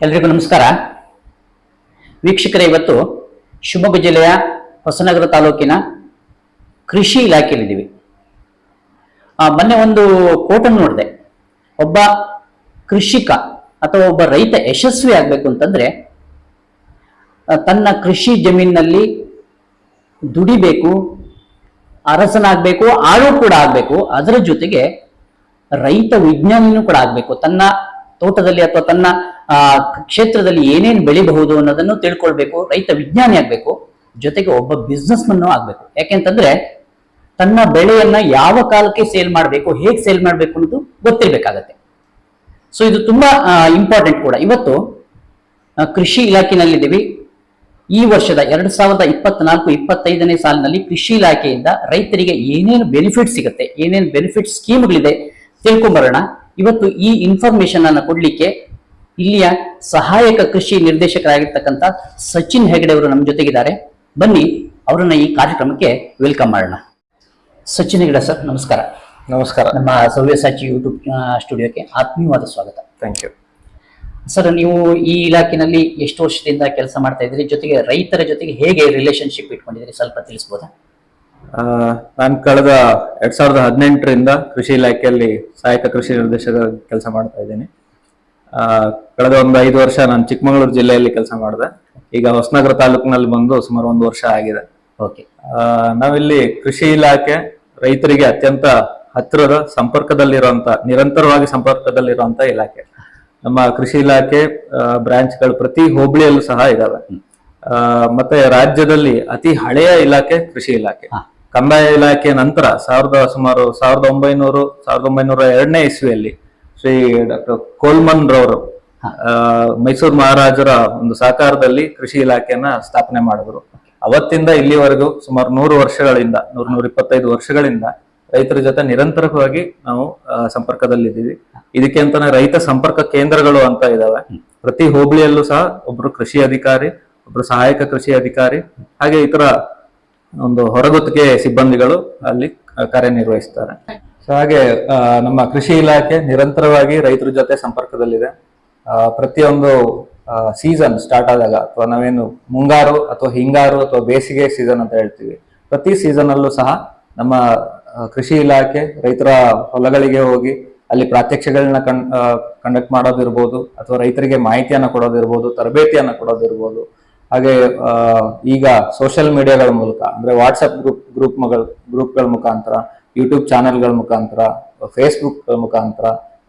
ಎಲ್ರಿಗೂ ನಮಸ್ಕಾರ. ವೀಕ್ಷಕರೇ, ಇವತ್ತು ಶಿವಮೊಗ್ಗ ಜಿಲ್ಲೆಯ ಹೊಸನಗರ ತಾಲೂಕಿನ ಕೃಷಿ ಇಲಾಖೆಯಲ್ಲಿದ್ದೀವಿ. ಮೊನ್ನೆ ಒಂದು ಕೋಟನ್ನು ನೋಡಿದೆ. ಒಬ್ಬ ಕೃಷಿಕ ಅಥವಾ ಒಬ್ಬ ರೈತ ಯಶಸ್ವಿ ಆಗ್ಬೇಕು ಅಂತಂದ್ರೆ ತನ್ನ ಕೃಷಿ ಜಮೀನಿನಲ್ಲಿ ದುಡಿಬೇಕು, ಅರಸನಾಗಬೇಕು, ಆಳು ಕೂಡ ಆಗ್ಬೇಕು. ಅದರ ಜೊತೆಗೆ ರೈತ ವಿಜ್ಞಾನಿನೂ ಕೂಡ ಆಗ್ಬೇಕು. ತನ್ನ ತೋಟದಲ್ಲಿ ಅಥವಾ ತನ್ನ ಕ್ಷೇತ್ರದಲ್ಲಿ ಏನೇನು ಬೆಳಿಬಹುದು ಅನ್ನೋದನ್ನು ತಿಳ್ಕೊಳ್ಬೇಕು. ರೈತ ವಿಜ್ಞಾನಿ ಆಗ್ಬೇಕು, ಜೊತೆಗೆ ಒಬ್ಬ ಬಿಸ್ನೆಸ್ ಮನ್ ಆಗ್ಬೇಕು. ಯಾಕೆಂತಂದ್ರೆ ತನ್ನ ಬೆಳೆಯನ್ನ ಯಾವ ಕಾಲಕ್ಕೆ ಸೇಲ್ ಮಾಡಬೇಕು, ಹೇಗೆ ಸೇಲ್ ಮಾಡಬೇಕು ಅನ್ನೋದು ಗೊತ್ತಿರ್ಬೇಕಾಗತ್ತೆ. ಸೊ ಇದು ತುಂಬಾ ಇಂಪಾರ್ಟೆಂಟ್ ಕೂಡ. ಇವತ್ತು ಕೃಷಿ ಇಲಾಖೆನಲ್ಲಿದ್ದೀವಿ. ಈ ವರ್ಷದ 2024-25ನೇ ಸಾಲಿನಲ್ಲಿ ಕೃಷಿ ಇಲಾಖೆಯಿಂದ ರೈತರಿಗೆ ಏನೇನು ಬೆನಿಫಿಟ್ ಸಿಗುತ್ತೆ, ಏನೇನು ಬೆನಿಫಿಟ್ ಸ್ಕೀಮ್ಗಳಿದೆ ತಿಳ್ಕೊಂಬರೋಣ. ಇವತ್ತು ಈ ಇನ್ಫಾರ್ಮೇಶನ್ ಅನ್ನು ಕೊಡ್ಲಿಕ್ಕೆ ಇಲ್ಲಿಯ ಸಹಾಯಕ ಕೃಷಿ ನಿರ್ದೇಶಕರಾಗಿರ್ತಕ್ಕಂಥ ಸಚಿನ್ ಹೆಗಡೆ ಅವರು ನಮ್ಮ ಜೊತೆಗಿದ್ದಾರೆ. ಬನ್ನಿ ಅವರನ್ನ ಈ ಕಾರ್ಯಕ್ರಮಕ್ಕೆ ವೆಲ್ಕಮ್ ಮಾಡೋಣ. ಸಚಿನ್ ಹೆಗಡೆ ಸರ್, ನಮಸ್ಕಾರ. ನಮಸ್ಕಾರ. ನಮ್ಮ ಸವ್ಯಸಾಚಿ ಯೂಟ್ಯೂಬ್ ಸ್ಟುಡಿಯೋಕ್ಕೆ ಆತ್ಮೀಯವಾದ ಸ್ವಾಗತ. Thank you sir. ನೀವು ಈ ಇಲಾಖೆನಲ್ಲಿ ಎಷ್ಟು ವರ್ಷದಿಂದ ಕೆಲಸ ಮಾಡ್ತಾ ಇದ್ರಿ, ಜೊತೆಗೆ ರೈತರ ಜೊತೆಗೆ ಹೇಗೆ ರಿಲೇಶನ್ಶಿಪ್ ಇಟ್ಕೊಂಡಿದ್ರಿ, ಸ್ವಲ್ಪ ತಿಳಿಸ್ಬೋದಾ? ನಾನು ಕಳೆದ 2018ರಿಂದ ಕೃಷಿ ಇಲಾಖೆಯಲ್ಲಿ ಸಹಾಯಕ ಕೃಷಿ ನಿರ್ದೇಶಕ ಕೆಲಸ ಮಾಡ್ತಾ ಇದ್ದೀನಿ. ಕಳೆದ ಒಂದು 5 ವರ್ಷ ನಾನು ಚಿಕ್ಕಮಗಳೂರು ಜಿಲ್ಲೆಯಲ್ಲಿ ಕೆಲಸ ಮಾಡಿದೆ. ಈಗ ಹೊಸನಗರ ತಾಲೂಕಿನಲ್ಲಿ ಬಂದು ಸುಮಾರು 1 ವರ್ಷ ಆಗಿದೆ. ಓಕೆ. ನಾವಿಲ್ಲಿ ಕೃಷಿ ಇಲಾಖೆ ರೈತರಿಗೆ ಅತ್ಯಂತ ಹತ್ತಿರದ ಸಂಪರ್ಕದಲ್ಲಿರುವಂತ, ನಿರಂತರವಾಗಿ ಸಂಪರ್ಕದಲ್ಲಿರುವಂತ ಇಲಾಖೆ. ನಮ್ಮ ಕೃಷಿ ಇಲಾಖೆ ಬ್ರಾಂಚ್ಗಳು ಪ್ರತಿ ಹೋಬಳಿಯಲ್ಲೂ ಸಹ ಇದಾವೆ. ಮತ್ತೆ ರಾಜ್ಯದಲ್ಲಿ ಅತಿ ಹಳೆಯ ಇಲಾಖೆ ಕೃಷಿ ಇಲಾಖೆ. ಕಂದಾಯ ಇಲಾಖೆ ನಂತರ ಸುಮಾರು 1902ನೇ ಇಸ್ವಿಯಲ್ಲಿ ಶ್ರೀ ಡಾಕ್ಟರ್ ಕೋಲ್ಮನ್ ರವರು ಮೈಸೂರು ಮಹಾರಾಜರ ಒಂದು ಸಹಕಾರದಲ್ಲಿ ಕೃಷಿ ಇಲಾಖೆಯನ್ನ ಸ್ಥಾಪನೆ ಮಾಡಿದ್ರು. ಅವತ್ತಿಂದ ಇಲ್ಲಿವರೆಗೂ ಸುಮಾರು 125 ವರ್ಷಗಳಿಂದ ರೈತರ ಜೊತೆ ನಿರಂತರವಾಗಿ ನಾವು ಸಂಪರ್ಕದಲ್ಲಿದ್ದೀವಿ. ಇದಕ್ಕೆ ಅಂತಾನೆ ರೈತ ಸಂಪರ್ಕ ಕೇಂದ್ರಗಳು ಅಂತ ಇದಾವೆ. ಪ್ರತಿ ಹೋಬಳಿಯಲ್ಲೂ ಸಹ ಒಬ್ರು ಕೃಷಿ ಅಧಿಕಾರಿ, ಒಬ್ರು ಸಹಾಯಕ ಕೃಷಿ ಅಧಿಕಾರಿ, ಹಾಗೆ ಇತರ ಒಂದು ಹೊರಗುತ್ತಿಗೆ ಸಿಬ್ಬಂದಿಗಳು ಅಲ್ಲಿ ಕಾರ್ಯನಿರ್ವಹಿಸ್ತಾರೆ. ಹಾಗೆ ನಮ್ಮ ಕೃಷಿ ಇಲಾಖೆ ನಿರಂತರವಾಗಿ ರೈತರ ಜೊತೆ ಸಂಪರ್ಕದಲ್ಲಿದೆ. ಪ್ರತಿಯೊಂದು ಸೀಸನ್ ಸ್ಟಾರ್ಟ್ ಆದಾಗ, ಅಥವಾ ನಾವೇನು ಮುಂಗಾರು ಅಥವಾ ಹಿಂಗಾರು ಅಥವಾ ಬೇಸಿಗೆ ಸೀಸನ್ ಅಂತ ಹೇಳ್ತೀವಿ, ಪ್ರತಿ ಸೀಸನ್ ಅಲ್ಲೂ ಸಹ ನಮ್ಮ ಕೃಷಿ ಇಲಾಖೆ ರೈತರ ಹೊಲಗಳಿಗೆ ಹೋಗಿ ಅಲ್ಲಿ ಪ್ರಾತ್ಯಕ್ಷಿಗಳನ್ನ ಕಂಡಕ್ಟ್ ಮಾಡೋದಿರ್ಬೋದು, ಅಥವಾ ರೈತರಿಗೆ ಮಾಹಿತಿಯನ್ನ ಕೊಡೋದಿರ್ಬೋದು, ತರಬೇತಿಯನ್ನ ಕೊಡೋದಿರ್ಬೋದು. ಹಾಗೆ ಈಗ ಸೋಷಿಯಲ್ ಮೀಡಿಯಾಗಳ ಮೂಲಕ, ಅಂದ್ರೆ ವಾಟ್ಸಪ್ ಗ್ರೂಪ್ಗಳ ಮುಖಾಂತರ, ಯೂಟ್ಯೂಬ್ ಚಾನೆಲ್ಗಳ ಮುಖಾಂತರ, ಫೇಸ್ಬುಕ್ ಮುಖಾಂತರ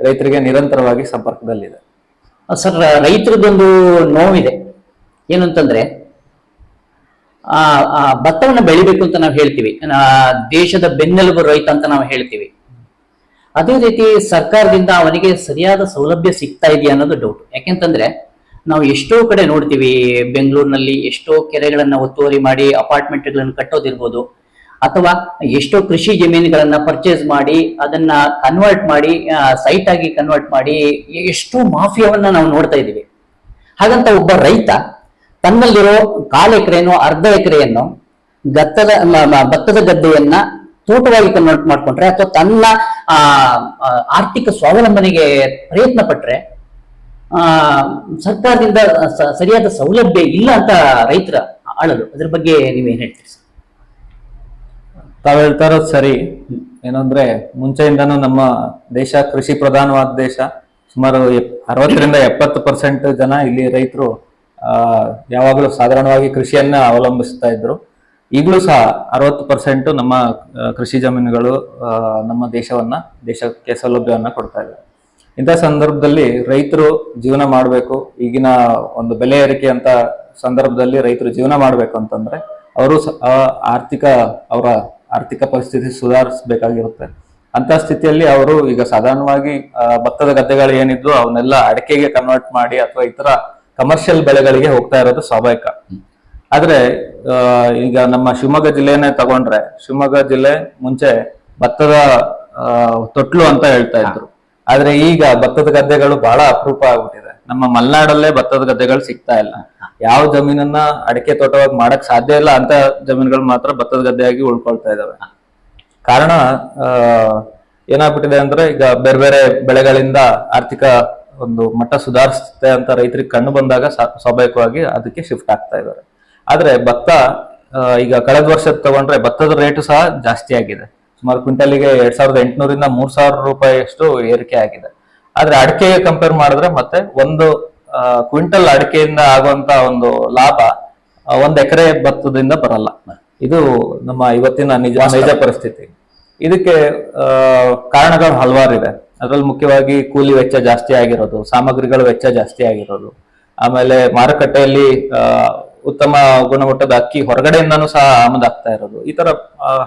ರೈತರಿಗೆ ನಿರಂತರವಾಗಿ ಸಂಪರ್ಕದಲ್ಲಿದೆ. ಸರ್, ರೈತರದೊಂದು ನೋವಿದೆ. ಏನು ಅಂತಂದ್ರೆ ಭತ್ತವನ್ನು ಬೆಳಿಬೇಕು ಅಂತ ನಾವು ಹೇಳ್ತೀವಿ, ದೇಶದ ಬೆನ್ನೆಲುಬು ರೈತ ಅಂತ ನಾವು ಹೇಳ್ತೀವಿ. ಅದೇ ರೀತಿ ಸರ್ಕಾರದಿಂದ ಅವನಿಗೆ ಸರಿಯಾದ ಸೌಲಭ್ಯ ಸಿಗ್ತಾ ಇದೆಯಾ ಅನ್ನೋದು ಡೌಟ್. ಯಾಕೆಂತಂದ್ರೆ ನಾವು ಎಷ್ಟೋ ಕಡೆ ನೋಡ್ತೀವಿ, ಬೆಂಗಳೂರಿನಲ್ಲಿ ಎಷ್ಟೋ ಕೆರೆಗಳನ್ನ ಒತ್ತುವರಿ ಮಾಡಿ ಅಪಾರ್ಟ್ಮೆಂಟ್ಗಳನ್ನು ಕಟ್ಟೋದಿರ್ಬೋದು, ಅಥವಾ ಎಷ್ಟೋ ಕೃಷಿ ಜಮೀನುಗಳನ್ನ ಪರ್ಚೇಸ್ ಮಾಡಿ ಅದನ್ನ ಕನ್ವರ್ಟ್ ಮಾಡಿ ಸೈಟ್ ಆಗಿ ಕನ್ವರ್ಟ್ ಮಾಡಿ ಎಷ್ಟೋ ಮಾಫಿಯಾವನ್ನ ನಾವು ನೋಡ್ತಾ ಇದ್ದೀವಿ. ಹಾಗಂತ ಒಬ್ಬ ರೈತ ತನ್ನಲ್ಲಿರೋ 1/4 ಎಕರೆನೋ ಅರ್ಧ ಎಕರೆಯನ್ನು ಭತ್ತದ ಗದ್ದೆಯನ್ನ ತೋಟವಾಗಿ ಕನ್ವರ್ಟ್ ಮಾಡ್ಕೊಂಡ್ರೆ, ಅಥವಾ ತನ್ನ ಆರ್ಥಿಕ ಸ್ವಾವಲಂಬನೆಗೆ ಪ್ರಯತ್ನ ಪಟ್ರೆ ಸರ್ಕಾರದಿಂದ ಸರಿಯಾದ ಸೌಲಭ್ಯ ಇಲ್ಲ ಅಂತ ರೈತರ ಆಳಲು. ಅದ್ರ ಬಗ್ಗೆ ನೀವೇನ್ ಹೇಳ್ತೀರಿ ಸರ್? ತಾವ್ ಹೇಳ್ತಾ ಇರೋದು ಸರಿ. ಏನಂದ್ರೆ ಮುಂಚೆಯಿಂದನೂ ನಮ್ಮ ದೇಶ ಕೃಷಿ ಪ್ರಧಾನವಾದ ದೇಶ. ಸುಮಾರು 60-70% ಜನ ಇಲ್ಲಿ ರೈತರು ಯಾವಾಗಲೂ ಸಾಧಾರಣವಾಗಿ ಕೃಷಿಯನ್ನ ಅವಲಂಬಿಸ್ತಾ ಇದ್ರು. ಈಗಲೂ ಸಹ 60% ನಮ್ಮ ಕೃಷಿ ಜಮೀನುಗಳು ನಮ್ಮ ದೇಶಕ್ಕೆ ಸೌಲಭ್ಯವನ್ನ ಕೊಡ್ತಾ ಇದೆ. ಇಂಥ ಸಂದರ್ಭದಲ್ಲಿ ರೈತರು ಜೀವನ ಮಾಡಬೇಕು. ಈಗಿನ ಒಂದು ಬೆಲೆ ಏರಿಕೆ ಅಂತ ಸಂದರ್ಭದಲ್ಲಿ ರೈತರು ಜೀವನ ಮಾಡಬೇಕು ಅಂತಂದ್ರೆ ಅವರು ಅವರ ಆರ್ಥಿಕ ಪರಿಸ್ಥಿತಿ ಸುಧಾರಿಸಬೇಕಾಗಿರುತ್ತೆ. ಅಂತ ಸ್ಥಿತಿಯಲ್ಲಿ ಅವರು ಈಗ ಸಾಧಾರಣವಾಗಿ ಭತ್ತದ ಗದ್ದೆಗಳು ಏನಿದ್ರು ಅವನ್ನೆಲ್ಲ ಅಡಿಕೆಗೆ ಕನ್ವರ್ಟ್ ಮಾಡಿ ಅಥವಾ ಇತರ ಕಮರ್ಷಿಯಲ್ ಬೆಳೆಗಳಿಗೆ ಹೋಗ್ತಾ ಇರೋದು ಸ್ವಾಭಾವಿಕ. ಆದ್ರೆ ಈಗ ನಮ್ಮ ಶಿವಮೊಗ್ಗ ಜಿಲ್ಲೆನೇ ತಗೊಂಡ್ರೆ, ಶಿವಮೊಗ್ಗ ಜಿಲ್ಲೆ ಮುಂಚೆ ಭತ್ತದ ತೊಟ್ಲು ಅಂತ ಹೇಳ್ತಾ ಇದ್ರು. ಆದ್ರೆ ಈಗ ಭತ್ತದ ಗದ್ದೆಗಳು ಬಹಳ ಅಪರೂಪ ಆಗ್ಬಿಟ್ಟಿದೆ. ನಮ್ಮ ಮಲೆನಾಡಲ್ಲೇ ಭತ್ತದ ಗದ್ದೆಗಳು ಸಿಗ್ತಾ ಇಲ್ಲ. ಯಾವ ಜಮೀನನ್ನ ಅಡಿಕೆ ತೋಟವಾಗಿ ಮಾಡಕ್ ಸಾಧ್ಯ ಇಲ್ಲ ಅಂತ ಜಮೀನುಗಳು ಮಾತ್ರ ಭತ್ತದ ಗದ್ದೆಯಾಗಿ ಉಳ್ಕೊಳ್ತಾ ಇದಾವೆ. ಕಾರಣ ಏನಾಗ್ಬಿಟ್ಟಿದೆ ಅಂದ್ರೆ ಈಗ ಬೇರೆ ಬೇರೆ ಬೆಳೆಗಳಿಂದ ಆರ್ಥಿಕ ಒಂದು ಮಟ್ಟ ಸುಧಾರಿಸುತ್ತೆ ಅಂತ ರೈತರಿಗೆ ಕಂಡು ಬಂದಾಗ ಸ್ವಾಭಾವಿಕವಾಗಿ ಅದಕ್ಕೆ ಶಿಫ್ಟ್ ಆಗ್ತಾ ಇದ್ದಾರೆ. ಆದ್ರೆ ಭತ್ತ ಈಗ ಕಳೆದ ವರ್ಷ ತಗೊಂಡ್ರೆ ಭತ್ತದ ರೇಟು ಸಹ ಜಾಸ್ತಿ ಆಗಿದೆ. ಸುಮಾರು ಕ್ವಿಂಟಲಿಗೆ 2800 3000 ರೂಪಾಯಿಯಷ್ಟು ಏರಿಕೆ ಆಗಿದೆ. ಆದ್ರೆ ಅಡಿಕೆಗೆ ಕಂಪೇರ್ ಮಾಡಿದ್ರೆ ಮತ್ತೆ ಒಂದು ಕ್ವಿಂಟಲ್ ಅಡಿಕೆಯಿಂದ ಆಗುವಂತ ಒಂದು ಲಾಭ 1 ಎಕರೆ ಭತ್ತದಿಂದ ಬರಲ್ಲ. ಇದು ನಮ್ಮ ಇವತ್ತಿನ ನೈಜ ಪರಿಸ್ಥಿತಿ. ಇದಕ್ಕೆ ಕಾರಣಗಳು ಹಲವಾರಿದೆ. ಅದರಲ್ಲಿ ಮುಖ್ಯವಾಗಿ ಕೂಲಿ ವೆಚ್ಚ ಜಾಸ್ತಿ ಆಗಿರೋದು, ಸಾಮಗ್ರಿಗಳ ವೆಚ್ಚ ಜಾಸ್ತಿ ಆಗಿರೋದು, ಆಮೇಲೆ ಮಾರುಕಟ್ಟೆಯಲ್ಲಿ ಉತ್ತಮ ಗುಣಮಟ್ಟದ ಅಕ್ಕಿ ಹೊರಗಡೆಯಿಂದನೂ ಸಹ ಆಮದಾಗ್ತಾ ಇರೋದು, ಈ ತರ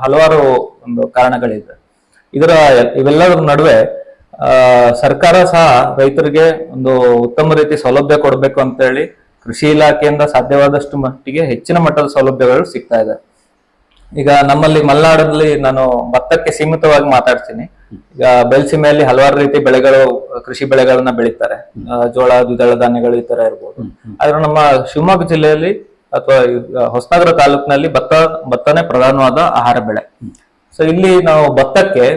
ಹಲವಾರು ಒಂದು ಕಾರಣಗಳಿದೆ. ಇವೆಲ್ಲರ ನಡುವೆ ಸರ್ಕಾರ ಸಹ ರೈತರಿಗೆ ಒಂದು ಉತ್ತಮ ರೀತಿ ಸೌಲಭ್ಯ ಕೊಡಬೇಕು ಅಂತ ಹೇಳಿ ಕೃಷಿ ಇಲಾಖೆಯಿಂದ ಸಾಧ್ಯವಾದಷ್ಟು ಮಟ್ಟಿಗೆ ಹೆಚ್ಚಿನ ಮಟ್ಟದ ಸೌಲಭ್ಯಗಳು ಸಿಗ್ತಾ ಇದೆ. ಈಗ ನಮ್ಮಲ್ಲಿ ಮಲೆನಾಡಲ್ಲಿ ನಾನು ಭತ್ತಕ್ಕೆ ಸೀಮಿತವಾಗಿ ಮಾತಾಡ್ತೀನಿ. ಈಗ ಬಯಲುಸೀಮೆಯಲ್ಲಿ ಹಲವಾರು ರೀತಿ ಬೆಳೆಗಳು, ಕೃಷಿ ಬೆಳೆಗಳನ್ನ ಬೆಳೀತಾರೆ. ಜೋಳ, ದ್ವಿದಳ ಧಾನ್ಯಗಳು ಈ ತರ ಇರ್ಬೋದು. ಆದ್ರೆ ನಮ್ಮ ಶಿವಮೊಗ್ಗ ಜಿಲ್ಲೆಯಲ್ಲಿ ಅಥವಾ ಹೊಸನಗರ ತಾಲೂಕಿನಲ್ಲಿ ಭತ್ತನೇ ಪ್ರಧಾನವಾದ ಆಹಾರ ಬೆಳೆ. ಸೊ ಇಲ್ಲಿ ನಾವು ಭತ್ತಕ್ಕೆ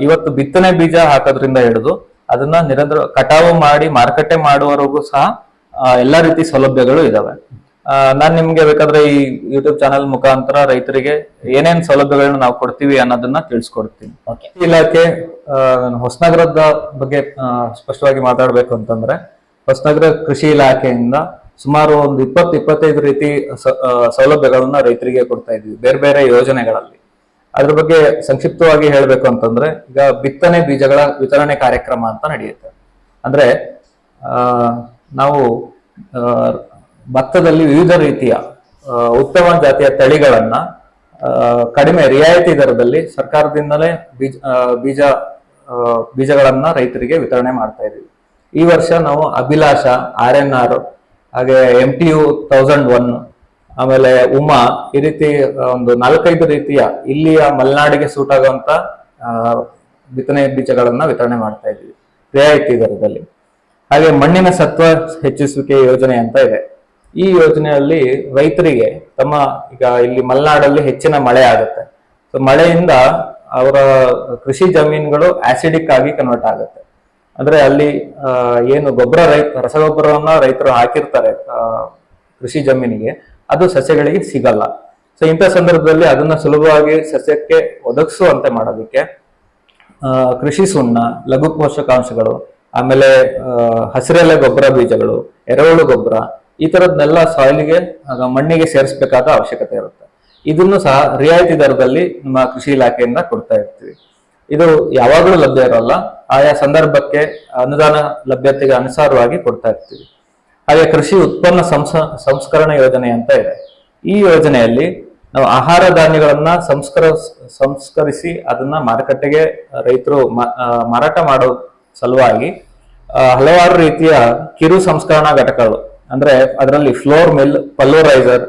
ಇವತ್ತು ಬಿತ್ತನೆ ಬೀಜ ಹಾಕೋದ್ರಿಂದ ಹಿಡಿದು ಅದನ್ನ ನಿರಂತರ ಕಟಾವು ಮಾಡಿ ಮಾರುಕಟ್ಟೆ ಮಾಡುವವರೆಗೂ ಸಹ ಎಲ್ಲಾ ರೀತಿ ಸೌಲಭ್ಯಗಳು ಇದಾವೆ. ನಾನ್ ನಿಮ್ಗೆ ಬೇಕಾದ್ರೆ ಈ ಯೂಟ್ಯೂಬ್ ಚಾನೆಲ್ ಮುಖಾಂತರ ರೈತರಿಗೆ ಏನೇನ್ ಸೌಲಭ್ಯಗಳನ್ನ ನಾವು ಕೊಡ್ತೀವಿ ಅನ್ನೋದನ್ನ ತಿಳಿಸ್ಕೊಡ್ತೀನಿ. ಇಲಾಖೆ ಹೊಸನಗರದ ಬಗ್ಗೆ ಸ್ಪಷ್ಟವಾಗಿ ಮಾತಾಡ್ಬೇಕು ಅಂತಂದ್ರೆ, ಹೊಸನಗರ ಕೃಷಿ ಇಲಾಖೆಯಿಂದ ಸುಮಾರು ಒಂದು 20-25 ರೀತಿ ಸೌಲಭ್ಯಗಳನ್ನ ರೈತರಿಗೆ ಕೊಡ್ತಾ ಇದ್ವಿ ಬೇರೆ ಬೇರೆ ಯೋಜನೆಗಳಲ್ಲಿ. ಅದ್ರ ಬಗ್ಗೆ ಸಂಕ್ಷಿಪ್ತವಾಗಿ ಹೇಳ್ಬೇಕು ಅಂತಂದ್ರೆ, ಈಗ ಬಿತ್ತನೆ ಬೀಜಗಳ ವಿತರಣೆ ಕಾರ್ಯಕ್ರಮ ಅಂತ ನಡೆಯುತ್ತೆ. ಅಂದ್ರೆ ನಾವು ಭತ್ತದಲ್ಲಿ ವಿವಿಧ ರೀತಿಯ ಉತ್ತಮ ಜಾತಿಯ ತಳಿಗಳನ್ನ ಕಡಿಮೆ ರಿಯಾಯಿತಿ ದರದಲ್ಲಿ ಸರ್ಕಾರದಿಂದಲೇ ಬೀಜಗಳನ್ನ ರೈತರಿಗೆ ವಿತರಣೆ ಮಾಡ್ತಾ ಇದೀವಿ. ಈ ವರ್ಷ ನಾವು ಅಭಿಲಾಷ, RNR, ಹಾಗೆ MTU 1001, ಆಮೇಲೆ ಉಮಾ, ಈ ರೀತಿ ಒಂದು 4-5 ರೀತಿಯ ಇಲ್ಲಿಯ ಮಲೆನಾಡಿಗೆ ಸೂಟ್ ಆಗುವಂತ ಬಿತ್ತನೆ ಬೀಜಗಳನ್ನ ವಿತರಣೆ ಮಾಡ್ತಾ ಇದೀವಿ ರಿಯಾಯಿತಿ ದರದಲ್ಲಿ. ಹಾಗೆ ಮಣ್ಣಿನ ಸತ್ವ ಹೆಚ್ಚಿಸುವಿಕೆ ಯೋಜನೆ ಅಂತ ಇದೆ. ಈ ಯೋಜನೆಯಲ್ಲಿ ರೈತರಿಗೆ ಈಗ ಇಲ್ಲಿ ಮಲೆನಾಡಲ್ಲಿ ಹೆಚ್ಚಿನ ಮಳೆ ಆಗುತ್ತೆ. ಸೊ ಮಳೆಯಿಂದ ಅವರ ಕೃಷಿ ಜಮೀನುಗಳು ಆಸಿಡಿಕ್ ಆಗಿ ಕನ್ವರ್ಟ್ ಆಗುತ್ತೆ. ಅಂದ್ರೆ ಅಲ್ಲಿ ಏನು ರಸಗೊಬ್ಬರವನ್ನ ರೈತರು ಹಾಕಿರ್ತಾರೆ ಕೃಷಿ ಜಮೀನಿಗೆ, ಅದು ಸಸ್ಯಗಳಿಗೆ ಸಿಗಲ್ಲ. ಸೊ ಇಂಥ ಸಂದರ್ಭದಲ್ಲಿ ಅದನ್ನ ಸುಲಭವಾಗಿ ಸಸ್ಯಕ್ಕೆ ಒದಗಿಸುವಂತೆ ಮಾಡೋದಕ್ಕೆ ಕೃಷಿ ಸುಣ್ಣ, ಲಘು ಪೋಷಕಾಂಶಗಳು, ಆಮೇಲೆ ಹಸಿರೆಲೆ ಗೊಬ್ಬರ ಬೀಜಗಳು, ಎರೆಹುಳು ಗೊಬ್ಬರ, ಈ ತರದ್ನೆಲ್ಲ ಸಾಯಿಲ್ಗೆ ಮಣ್ಣಿಗೆ ಸೇರಿಸಬೇಕಾದ ಅವಶ್ಯಕತೆ ಇರುತ್ತೆ. ಇದನ್ನು ಸಹ ರಿಯಾಯಿತಿ ದರದಲ್ಲಿ ನಮ್ಮ ಕೃಷಿ ಇಲಾಖೆಯಿಂದ ಕೊಡ್ತಾ ಇರ್ತೀವಿ. ಇದು ಯಾವಾಗಲೂ ಲಭ್ಯ ಇರೋಲ್ಲ, ಆಯಾ ಸಂದರ್ಭಕ್ಕೆ ಅನುದಾನ ಲಭ್ಯತೆಗೆ ಅನುಸಾರವಾಗಿ ಕೊಡ್ತಾ ಇರ್ತೀವಿ. ಹಾಗೆ ಕೃಷಿ ಉತ್ಪನ್ನ ಸಂಸ್ಕರಣೆ ಯೋಜನೆ ಅಂತ ಇದೆ. ಈ ಯೋಜನೆಯಲ್ಲಿ ನಾವು ಆಹಾರ ಧಾನ್ಯಗಳನ್ನ ಸಂಸ್ಕರಿಸಿ ಅದನ್ನ ಮಾರುಕಟ್ಟೆಗೆ ರೈತರು ಮಾರಾಟ ಮಾಡೋ ಸಲುವಾಗಿ ಹಲವಾರು ರೀತಿಯ ಕಿರು ಸಂಸ್ಕರಣಾ ಘಟಕಗಳು, ಅಂದ್ರೆ ಅದರಲ್ಲಿ ಫ್ಲೋರ್ ಮಿಲ್, ಪಲ್ವರೈಸರ್,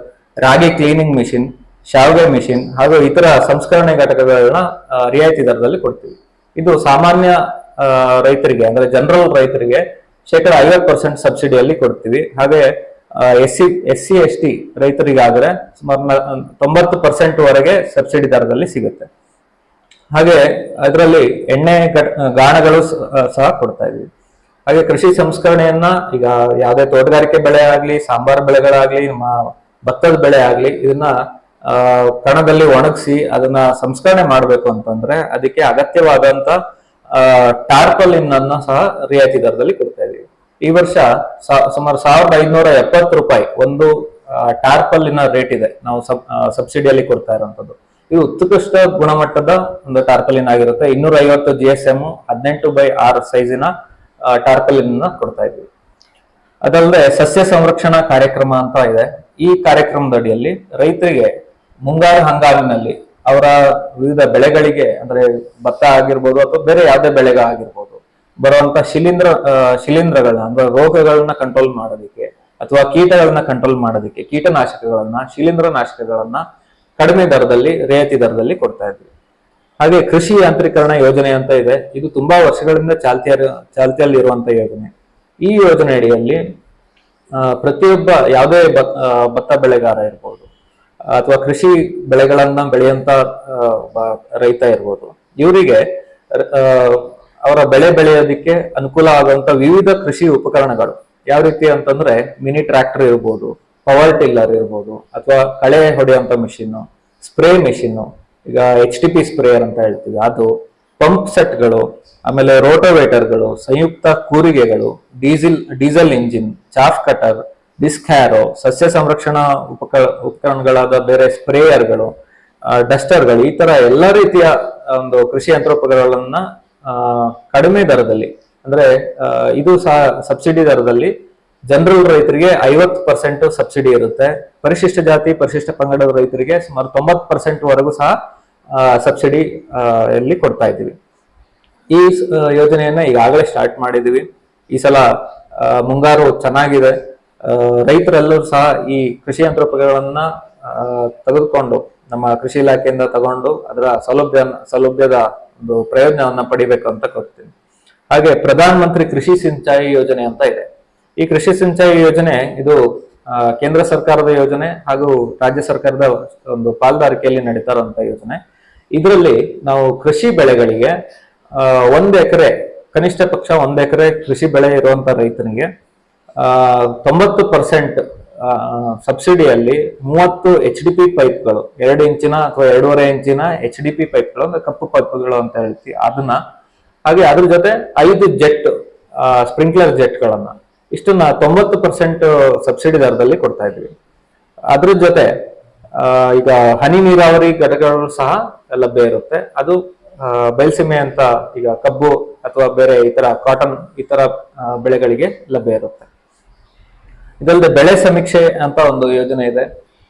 ರಾಗಿ ಕ್ಲೀನಿಂಗ್ ಮಿಷಿನ್, ಶಾವಿಗೆ ಮಿಷಿನ್ ಹಾಗೂ ಇತರ ಸಂಸ್ಕರಣೆ ಘಟಕಗಳನ್ನ ರಿಯಾಯಿತಿ ದರದಲ್ಲಿ ಕೊಡ್ತೀವಿ. ಇದು ಸಾಮಾನ್ಯ ರೈತರಿಗೆ ಅಂದ್ರೆ ಜನರಲ್ ರೈತರಿಗೆ 50% ಸಬ್ಸಿಡಿಯಲ್ಲಿ ಕೊಡ್ತೀವಿ. ಹಾಗೆ SC/ST ರೈತರಿಗಾದ್ರೆ ಸುಮಾರು 90% ವರೆಗೆ ಸಬ್ಸಿಡಿ ದರದಲ್ಲಿ ಸಿಗುತ್ತೆ. ಹಾಗೆ ಅದರಲ್ಲಿ ಎಣ್ಣೆ ಗಾಣಗಳು ಸಹ ಕೊಡ್ತಾ ಇದೀವಿ. ಹಾಗೆ ಕೃಷಿ ಸಂಸ್ಕರಣೆಯನ್ನ ಈಗ ಯಾವುದೇ ತೋಟಗಾರಿಕೆ ಬೆಳೆ ಆಗ್ಲಿ, ಸಾಂಬಾರ್ ಬೆಳೆಗಳಾಗ್ಲಿ, ಭತ್ತದ ಬೆಳೆ ಆಗ್ಲಿ, ಇದನ್ನ ಕಣದಲ್ಲಿ ಒಣಗಿಸಿ ಅದನ್ನ ಸಂಸ್ಕರಣೆ ಮಾಡ್ಬೇಕು ಅಂತಂದ್ರೆ ಅದಕ್ಕೆ ಅಗತ್ಯವಾದಂತ ಟಾರ್ಪಲಿನ್ ಅನ್ನ ಸಹ ರಿಯಾಯಿತಿ ದರದಲ್ಲಿ ಕೊಡ್ತಾ ಇದೀವಿ. ಈ ವರ್ಷ ಸುಮಾರು 1570 ರೂಪಾಯಿ ಒಂದು ಟಾರ್ಪಲಿನ ರೇಟ್ ಇದೆ ನಾವು ಸಬ್ಸಿಡಿಯಲ್ಲಿ ಕೊಡ್ತಾ ಇರುವಂತದ್ದು. ಇದು ಉತ್ಕೃಷ್ಟ ಗುಣಮಟ್ಟದ ಒಂದು ಟಾರ್ಪಲಿನ್ ಆಗಿರುತ್ತೆ. 250 GSM 18/6 ಸೈಜಿನ ಟಾರ್ಪಲಿನ್ ಕೊಡ್ತಾ ಇದ್ವಿ. ಅದಲ್ಲದೆ ಸಸ್ಯ ಸಂರಕ್ಷಣಾ ಕಾರ್ಯಕ್ರಮ ಅಂತ ಇದೆ. ಈ ಕಾರ್ಯಕ್ರಮದ ಅಡಿಯಲ್ಲಿ ರೈತರಿಗೆ ಮುಂಗಾರು ಹಂಗಾಮಿನಲ್ಲಿ ಅವರ ವಿವಿಧ ಬೆಳೆಗಳಿಗೆ, ಅಂದ್ರೆ ಭತ್ತ ಆಗಿರ್ಬೋದು ಅಥವಾ ಬೇರೆ ಯಾವುದೇ ಬೆಳೆಗ ಆಗಿರ್ಬೋದು, ಬರುವಂತ ಶಿಲೀಂಧ್ರಗಳನ್ನ ಅಂದ್ರೆ ರೋಗಗಳನ್ನ ಕಂಟ್ರೋಲ್ ಮಾಡೋದಕ್ಕೆ ಅಥವಾ ಕೀಟಗಳನ್ನ ಕಂಟ್ರೋಲ್ ಮಾಡೋದಕ್ಕೆ ಕೀಟನಾಶಕಗಳನ್ನ, ಶಿಲೀಂಧ್ರನಾಶಕಗಳನ್ನ ಕಡಿಮೆ ದರದಲ್ಲಿ, ರಿಯಾಯಿತಿ ದರದಲ್ಲಿ ಕೊಡ್ತಾ ಇದ್ವಿ. ಹಾಗೆ ಕೃಷಿ ಯಾಂತ್ರೀಕರಣ ಯೋಜನೆ ಅಂತ ಇದೆ. ಇದು ತುಂಬಾ ವರ್ಷಗಳಿಂದ ಚಾಲ್ತಿಯಲ್ಲಿ ಇರುವಂತ ಯೋಜನೆ. ಈ ಯೋಜನೆ ಅಡಿಯಲ್ಲಿ ಪ್ರತಿಯೊಬ್ಬ ಯಾವುದೇ ಭತ್ತ ಬೆಳೆಗಾರ ಇರ್ಬೋದು ಅಥವಾ ಕೃಷಿ ಬೆಳೆಗಳನ್ನ ಬೆಳೆಯುವಂತ ರೈತ ಇರ್ಬೋದು, ಇವರಿಗೆ ಅವರ ಬೆಳೆ ಬೆಳೆಯೋದಿಕ್ಕೆ ಅನುಕೂಲ ಆಗುವಂತ ವಿವಿಧ ಕೃಷಿ ಉಪಕರಣಗಳು ಯಾವ ರೀತಿ ಅಂತಂದ್ರೆ ಮಿನಿ ಟ್ರ್ಯಾಕ್ಟರ್ ಇರ್ಬೋದು, ಪವರ್ ಟಿಲ್ಲರ್ ಇರ್ಬೋದು, ಅಥವಾ ಕಳೆ ಹೊಡೆಯುವಂತ ಮಿಷಿನ್, ಸ್ಪ್ರೇ ಮಿಷಿನ್, ಈಗ HTP ಸ್ಪ್ರೇಯರ್ ಅಂತ ಹೇಳ್ತೀವಿ ಅದು, ಪಂಪ್ ಸೆಟ್ಗಳು, ಆಮೇಲೆ ರೋಟೋವೇಟರ್ಗಳು, ಸಂಯುಕ್ತ ಕೂರಿಗೆಗಳು, diesel engine, chaff cutter, disc harrow, ಸಸ್ಯ ಸಂರಕ್ಷಣಾ ಉಪಕರಣಗಳಾದ ಬೇರೆ ಸ್ಪ್ರೇಯರ್ಗಳು, ಡಸ್ಟರ್ಗಳು, ಈ ತರ ಎಲ್ಲಾ ರೀತಿಯ ಒಂದು ಕೃಷಿ ಯಂತ್ರೋಪಕರಣಗಳನ್ನ ಕಡಿಮೆ ದರದಲ್ಲಿ ಅಂದ್ರೆ ಇದು ಸಹ ಸಬ್ಸಿಡಿ ದರದಲ್ಲಿ ಜನರಲ್ ರೈತರಿಗೆ 50% ಸಬ್ಸಿಡಿ ಇರುತ್ತೆ. ಪರಿಶಿಷ್ಟ ಜಾತಿ ಪರಿಶಿಷ್ಟ ಪಂಗಡದ ರೈತರಿಗೆ ಸುಮಾರು 90% ವರೆಗೂ ಸಹ ಸಬ್ಸಿಡಿ ಅಲ್ಲಿ ಕೊಡ್ತಾ ಇದ್ದೀವಿ. ಈ ಯೋಜನೆಯನ್ನ ಈಗಾಗಲೇ ಸ್ಟಾರ್ಟ್ ಮಾಡಿದೀವಿ. ಈ ಸಲ ಮುಂಗಾರು ಚೆನ್ನಾಗಿದೆ. ರೈತರೆಲ್ಲರೂ ಸಹ ಈ ಕೃಷಿ ಯಂತ್ರೋಪಕರಣಗಳನ್ನ ತೆಗೆದುಕೊಂಡು ನಮ್ಮ ಕೃಷಿ ಇಲಾಖೆಯಿಂದ ತಗೊಂಡು ಅದರ ಸೌಲಭ್ಯದ ಒಂದು ಪ್ರಯೋಜನವನ್ನ ಪಡಿಬೇಕು ಅಂತ ಕೊಡ್ತೀನಿ. ಹಾಗೆ ಪ್ರಧಾನ ಮಂತ್ರಿ ಕೃಷಿ ಸಿಂಚಾಯಿ ಯೋಜನೆ ಅಂತ ಇದೆ. ಈ ಕೃಷಿ ಸಿಂಚಾಯಿ ಯೋಜನೆ ಇದು ಕೇಂದ್ರ ಸರ್ಕಾರದ ಯೋಜನೆ ಹಾಗೂ ರಾಜ್ಯ ಸರ್ಕಾರದ ಒಂದು ಪಾಲ್ದಾರಿಕೆಯಲ್ಲಿ ನಡೀತಾ ಇರುವಂತಹ ಯೋಜನೆ. ಇದರಲ್ಲಿ ನಾವು ಕೃಷಿ ಬೆಳೆಗಳಿಗೆ 1 ಎಕರೆ ಕನಿಷ್ಠ ಪಕ್ಷ 1 ಎಕರೆ ಕೃಷಿ ಬೆಳೆ ಇರುವಂತ ರೈತನಿಗೆ 90% ಸಬ್ಸಿಡಿಯಲ್ಲಿ 30 HDP ಪೈಪ್ಗಳು, 2 ಇಂಚಿನ ಅಥವಾ 2.5 ಇಂಚಿನ HDP ಪೈಪ್ಗಳು, ಅಂದ್ರೆ ಕಪ್ಪು ಪೈಪ್ಗಳು ಅಂತ ಹೇಳ್ತೀವಿ ಅದನ್ನ, ಹಾಗೆ ಅದ್ರ ಜೊತೆ 5 ಜೆಟ್ ಸ್ಪ್ರಿಂಕ್ಲರ್ ಜೆಟ್ಗಳನ್ನ, ಇಷ್ಟನ್ನ 90% ಸಬ್ಸಿಡಿ ದರದಲ್ಲಿ ಕೊಡ್ತಾ ಇದ್ವಿ. ಅದ್ರ ಜೊತೆ ಈಗ ಹನಿ ನೀರಾವರಿ ಘಟಕಗಳು ಸಹ ಲಭ್ಯ ಇರುತ್ತೆ. ಅದು ಬಯಲುಸೀಮೆ ಅಂತ ಈಗ ಕಬ್ಬು ಅಥವಾ ಬೇರೆ ಇತರ ಕಾಟನ್ ಇತರ ಬೆಳೆಗಳಿಗೆ ಲಭ್ಯ ಇರುತ್ತೆ. ಇದಲ್ಲದೆ ಬೆಳೆ ಸಮೀಕ್ಷೆ ಅಂತ ಒಂದು ಯೋಜನೆ ಇದೆ.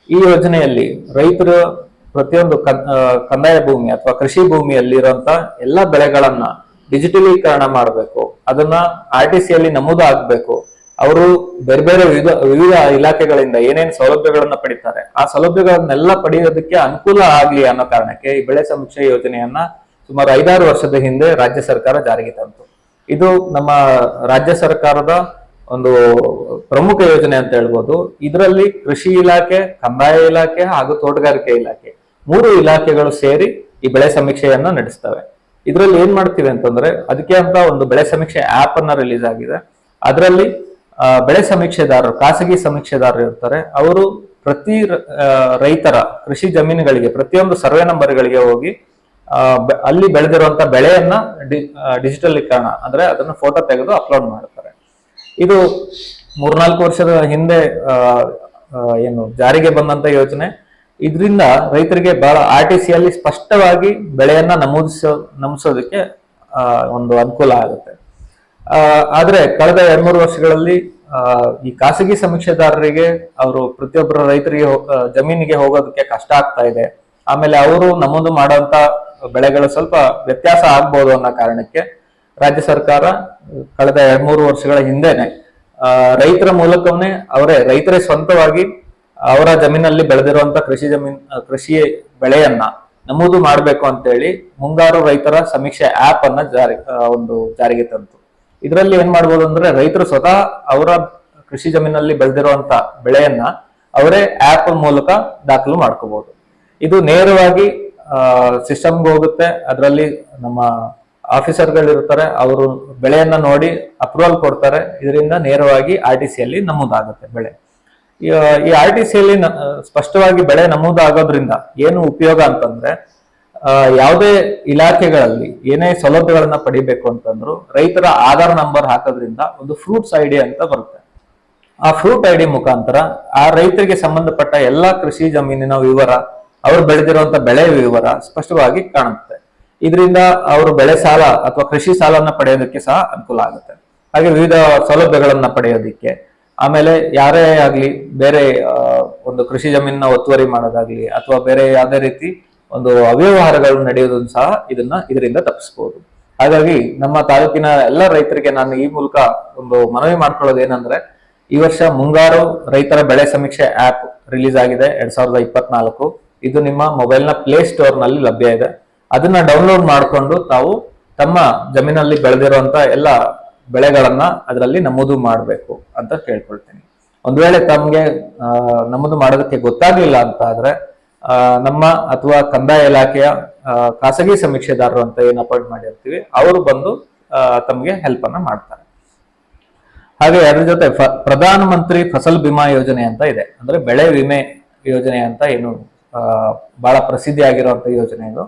ಈ ಯೋಜನೆಯಲ್ಲಿ ರೈತರು ಪ್ರತಿಯೊಂದು ಕಂದಾಯ ಭೂಮಿ ಅಥವಾ ಕೃಷಿ ಭೂಮಿಯಲ್ಲಿರುವಂತ ಎಲ್ಲಾ ಬೆಳೆಗಳನ್ನ ಡಿಜಿಟಲೀಕರಣ ಮಾಡಬೇಕು, ಅದನ್ನ RTC ಯಲ್ಲಿ ನಮೂದು ಆಗ್ಬೇಕು. ಅವರು ಬೇರೆ ಬೇರೆ ವಿವಿಧ ಇಲಾಖೆಗಳಿಂದ ಏನೇನು ಸೌಲಭ್ಯಗಳನ್ನ ಪಡಿತಾರೆ ಆ ಸೌಲಭ್ಯಗಳನ್ನೆಲ್ಲ ಪಡೆಯೋದಕ್ಕೆ ಅನುಕೂಲ ಆಗ್ಲಿ ಅನ್ನೋ ಕಾರಣಕ್ಕೆ ಈ ಬೆಳೆ ಸಮೀಕ್ಷೆ ಯೋಜನೆಯನ್ನ ಸುಮಾರು 5-6 ವರ್ಷದ ಹಿಂದೆ ರಾಜ್ಯ ಸರ್ಕಾರ ಜಾರಿಗೆ ತಂತು. ಇದು ನಮ್ಮ ರಾಜ್ಯ ಸರ್ಕಾರದ ಒಂದು ಪ್ರಮುಖ ಯೋಜನೆ ಅಂತ ಹೇಳ್ಬೋದು. ಇದರಲ್ಲಿ ಕೃಷಿ ಇಲಾಖೆ, ಕಂದಾಯ ಇಲಾಖೆ ಹಾಗೂ ತೋಟಗಾರಿಕೆ ಇಲಾಖೆ 3 ಇಲಾಖೆಗಳು ಸೇರಿ ಈ ಬೆಳೆ ಸಮೀಕ್ಷೆಯನ್ನ ನಡೆಸ್ತವೆ. ಇದರಲ್ಲಿ ಏನ್ ಮಾಡ್ತೀವಿ ಅಂತಂದ್ರೆ ಅದಕ್ಕೆ ಅಂತ ಒಂದು ಬೆಳೆ ಸಮೀಕ್ಷೆ ಆಪ್ ಅನ್ನ ರಿಲೀಸ್ ಆಗಿದೆ. ಅದರಲ್ಲಿ ಬೆಳೆ ಸಮೀಕ್ಷೆದಾರರು, ಖಾಸಗಿ ಸಮೀಕ್ಷೆದಾರರು ಇರ್ತಾರೆ. ಅವರು ಪ್ರತಿ ರೈತರ ಕೃಷಿ ಜಮೀನುಗಳಿಗೆ ಪ್ರತಿಯೊಂದು ಸರ್ವೆ ನಂಬರ್ಗಳಿಗೆ ಹೋಗಿ ಅಲ್ಲಿ ಬೆಳೆದಿರುವಂತ ಬೆಳೆಯನ್ನ ಡಿಜಿಟಲೀಕರಣ ಅಂದ್ರೆ ಅದನ್ನ ಫೋಟೋ ತೆಗೆದು ಅಪ್ಲೋಡ್ ಮಾಡ್ತಾರೆ. ಇದು 3-4 ವರ್ಷದ ಹಿಂದೆ ಏನು ಜಾರಿಗೆ ಬಂದಂತ ಯೋಜನೆ. ಇದರಿಂದ ರೈತರಿಗೆ ಬಹಳ RTC ಯಲ್ಲಿ ಸ್ಪಷ್ಟವಾಗಿ ಬೆಳೆಯನ್ನ ನಮೂದಿಸೋದಕ್ಕೆ ಒಂದು ಅನುಕೂಲ ಆಗುತ್ತೆ. ಆದ್ರೆ ಕಳೆದ 2-3 ವರ್ಷಗಳಲ್ಲಿ ಈ ಖಾಸಗಿ ಸಮೀಕ್ಷೆದಾರರಿಗೆ ಅವರು ಪ್ರತಿಯೊಬ್ಬರ ರೈತರಿಗೆ ಜಮೀನಿಗೆ ಹೋಗೋದಕ್ಕೆ ಕಷ್ಟ ಆಗ್ತಾ ಇದೆ. ಆಮೇಲೆ ಅವರು ನಮೂದು ಮಾಡುವಂತ ಬೆಳೆಗಳು ಸ್ವಲ್ಪ ವ್ಯತ್ಯಾಸ ಆಗ್ಬೋದು ಅನ್ನೋ ಕಾರಣಕ್ಕೆ ರಾಜ್ಯ ಸರ್ಕಾರ ಕಳೆದ 2-3 ವರ್ಷಗಳ ಹಿಂದೆನೆ ರೈತರ ಮೂಲಕವೇ ರೈತರೇ ಸ್ವಂತವಾಗಿ ಅವರ ಜಮೀನಲ್ಲಿ ಬೆಳೆದಿರುವಂತ ಕೃಷಿ ಬೆಳೆಯನ್ನ ನಮೂದು ಮಾಡ್ಬೇಕು ಅಂತ ಹೇಳಿ ಮುಂಗಾರು ರೈತರ ಸಮೀಕ್ಷೆ ಆಪ್ ಅನ್ನ ಜಾರಿಗೆ ತಂತು. ಇದರಲ್ಲಿ ಏನ್ ಮಾಡ್ಬೋದು ಅಂದ್ರೆ ರೈತರು ಸ್ವತಃ ಅವರ ಕೃಷಿ ಜಮೀನಲ್ಲಿ ಬೆಳೆದಿರುವಂತ ಬೆಳೆಯನ್ನ ಅವರೇ ಆಪ್ ಮೂಲಕ ದಾಖಲು ಮಾಡ್ಕೋಬಹುದು. ಇದು ನೇರವಾಗಿ ಸಿಸ್ಟಮ್ಗೆ ಹೋಗುತ್ತೆ. ಅದರಲ್ಲಿ ನಮ್ಮ ಆಫೀಸರ್ಗಳು ಇರ್ತಾರೆ, ಅವರು ಬೆಳೆಯನ್ನ ನೋಡಿ ಅಪ್ರೂವಲ್ ಕೊಡ್ತಾರೆ. ಇದರಿಂದ ನೇರವಾಗಿ RTC ಯಲ್ಲಿ ನಮೂದಾಗುತ್ತೆ ಬೆಳೆ. ಈ RTC ಯಲ್ಲಿ ಸ್ಪಷ್ಟವಾಗಿ ಬೆಳೆ ನಮೂದಾಗೋದ್ರಿಂದ ಏನು ಉಪಯೋಗ ಅಂತಂದ್ರೆ ಯಾವುದೇ ಇಲಾಖೆಗಳಲ್ಲಿ ಏನೇ ಸೌಲಭ್ಯಗಳನ್ನ ಪಡಿಬೇಕು ಅಂತಂದ್ರು ರೈತರ ಆಧಾರ್ ನಂಬರ್ ಹಾಕೋದ್ರಿಂದ ಒಂದು ಫ್ರೂಟ್ಸ್ ID ಅಂತ ಬರುತ್ತೆ. ಆ ಫ್ರೂಟ್ ID ಮುಖಾಂತರ ಆ ರೈತರಿಗೆ ಸಂಬಂಧಪಟ್ಟ ಎಲ್ಲಾ ಕೃಷಿ ಜಮೀನಿನ ವಿವರ, ಅವರು ಬೆಳೆದಿರುವಂತ ಬೆಳೆ ವಿವರ ಸ್ಪಷ್ಟವಾಗಿ ಕಾಣುತ್ತೆ. ಇದರಿಂದ ಅವರು ಬೆಳೆ ಸಾಲ ಅಥವಾ ಕೃಷಿ ಸಾಲನ್ನ ಪಡೆಯೋದಕ್ಕೆ ಸಹ ಅನುಕೂಲ ಆಗುತ್ತೆ. ಹಾಗೆ ವಿವಿಧ ಸೌಲಭ್ಯಗಳನ್ನ ಪಡೆಯೋದಿಕ್ಕೆ, ಆಮೇಲೆ ಯಾರೇ ಆಗ್ಲಿ ಬೇರೆ ಒಂದು ಕೃಷಿ ಜಮೀನನ್ನ ಒತ್ತುವರಿ ಮಾಡೋದಾಗ್ಲಿ ಅಥವಾ ಬೇರೆ ಯಾವುದೇ ರೀತಿ ಒಂದು ಅವ್ಯವಹಾರಗಳು ನಡೆಯೋದನ್ನು ಸಹ ಇದರಿಂದ ತಪ್ಪಿಸಬಹುದು. ಹಾಗಾಗಿ ನಮ್ಮ ತಾಲೂಕಿನ ಎಲ್ಲ ರೈತರಿಗೆ ನಾನು ಈ ಮೂಲಕ ಒಂದು ಮನವಿ ಮಾಡ್ಕೊಳ್ಳೋದು ಏನಂದ್ರೆ, ಈ ವರ್ಷ ಮುಂಗಾರು ರೈತರ ಬೆಳೆ ಸಮೀಕ್ಷೆ ಆಪ್ ರಿಲೀಸ್ ಆಗಿದೆ 2024. ಇದು ನಿಮ್ಮ ಮೊಬೈಲ್ನ ಪ್ಲೇ ಸ್ಟೋರ್ ನಲ್ಲಿ ಲಭ್ಯ ಇದೆ. ಅದನ್ನ ಡೌನ್ಲೋಡ್ ಮಾಡಿಕೊಂಡು ತಾವು ತಮ್ಮ ಜಮೀನಲ್ಲಿ ಬೆಳೆದಿರುವಂತ ಎಲ್ಲ ಬೆಳೆಗಳನ್ನ ಅದರಲ್ಲಿ ನಮೂದು ಮಾಡಬೇಕು ಅಂತ ಕೇಳ್ಕೊಳ್ತೀನಿ. ಒಂದ್ ವೇಳೆ ತಮ್ಗೆ ನಮೂದು ಮಾಡೋದಕ್ಕೆ ಗೊತ್ತಾಗ್ಲಿಲ್ಲ ಅಂತ ಆದ್ರೆ ನಮ್ಮ ಅಥವಾ ಕಂದಾಯ ಇಲಾಖೆಯ ಖಾಸಗಿ ಸಮೀಕ್ಷೆದಾರರು ಅಂತ ಏನು ಅಪಾಯಿಂಟ್ ಮಾಡಿರ್ತೀವಿ ಅವರು ಬಂದು ತಮಗೆ ಹೆಲ್ಪ್ ಅನ್ನ ಮಾಡ್ತಾರೆ. ಹಾಗೆ ಅದ್ರ ಜೊತೆ ಪ್ರಧಾನ ಮಂತ್ರಿ ಫಸಲ್ ಬಿಮಾ ಯೋಜನೆ ಅಂತ ಇದೆ, ಅಂದ್ರೆ ಬೆಳೆ ವಿಮೆ ಯೋಜನೆ ಅಂತ ಏನು ಬಹಳ ಪ್ರಸಿದ್ಧಿ ಆಗಿರುವಂತ ಯೋಜನೆ ಇದು.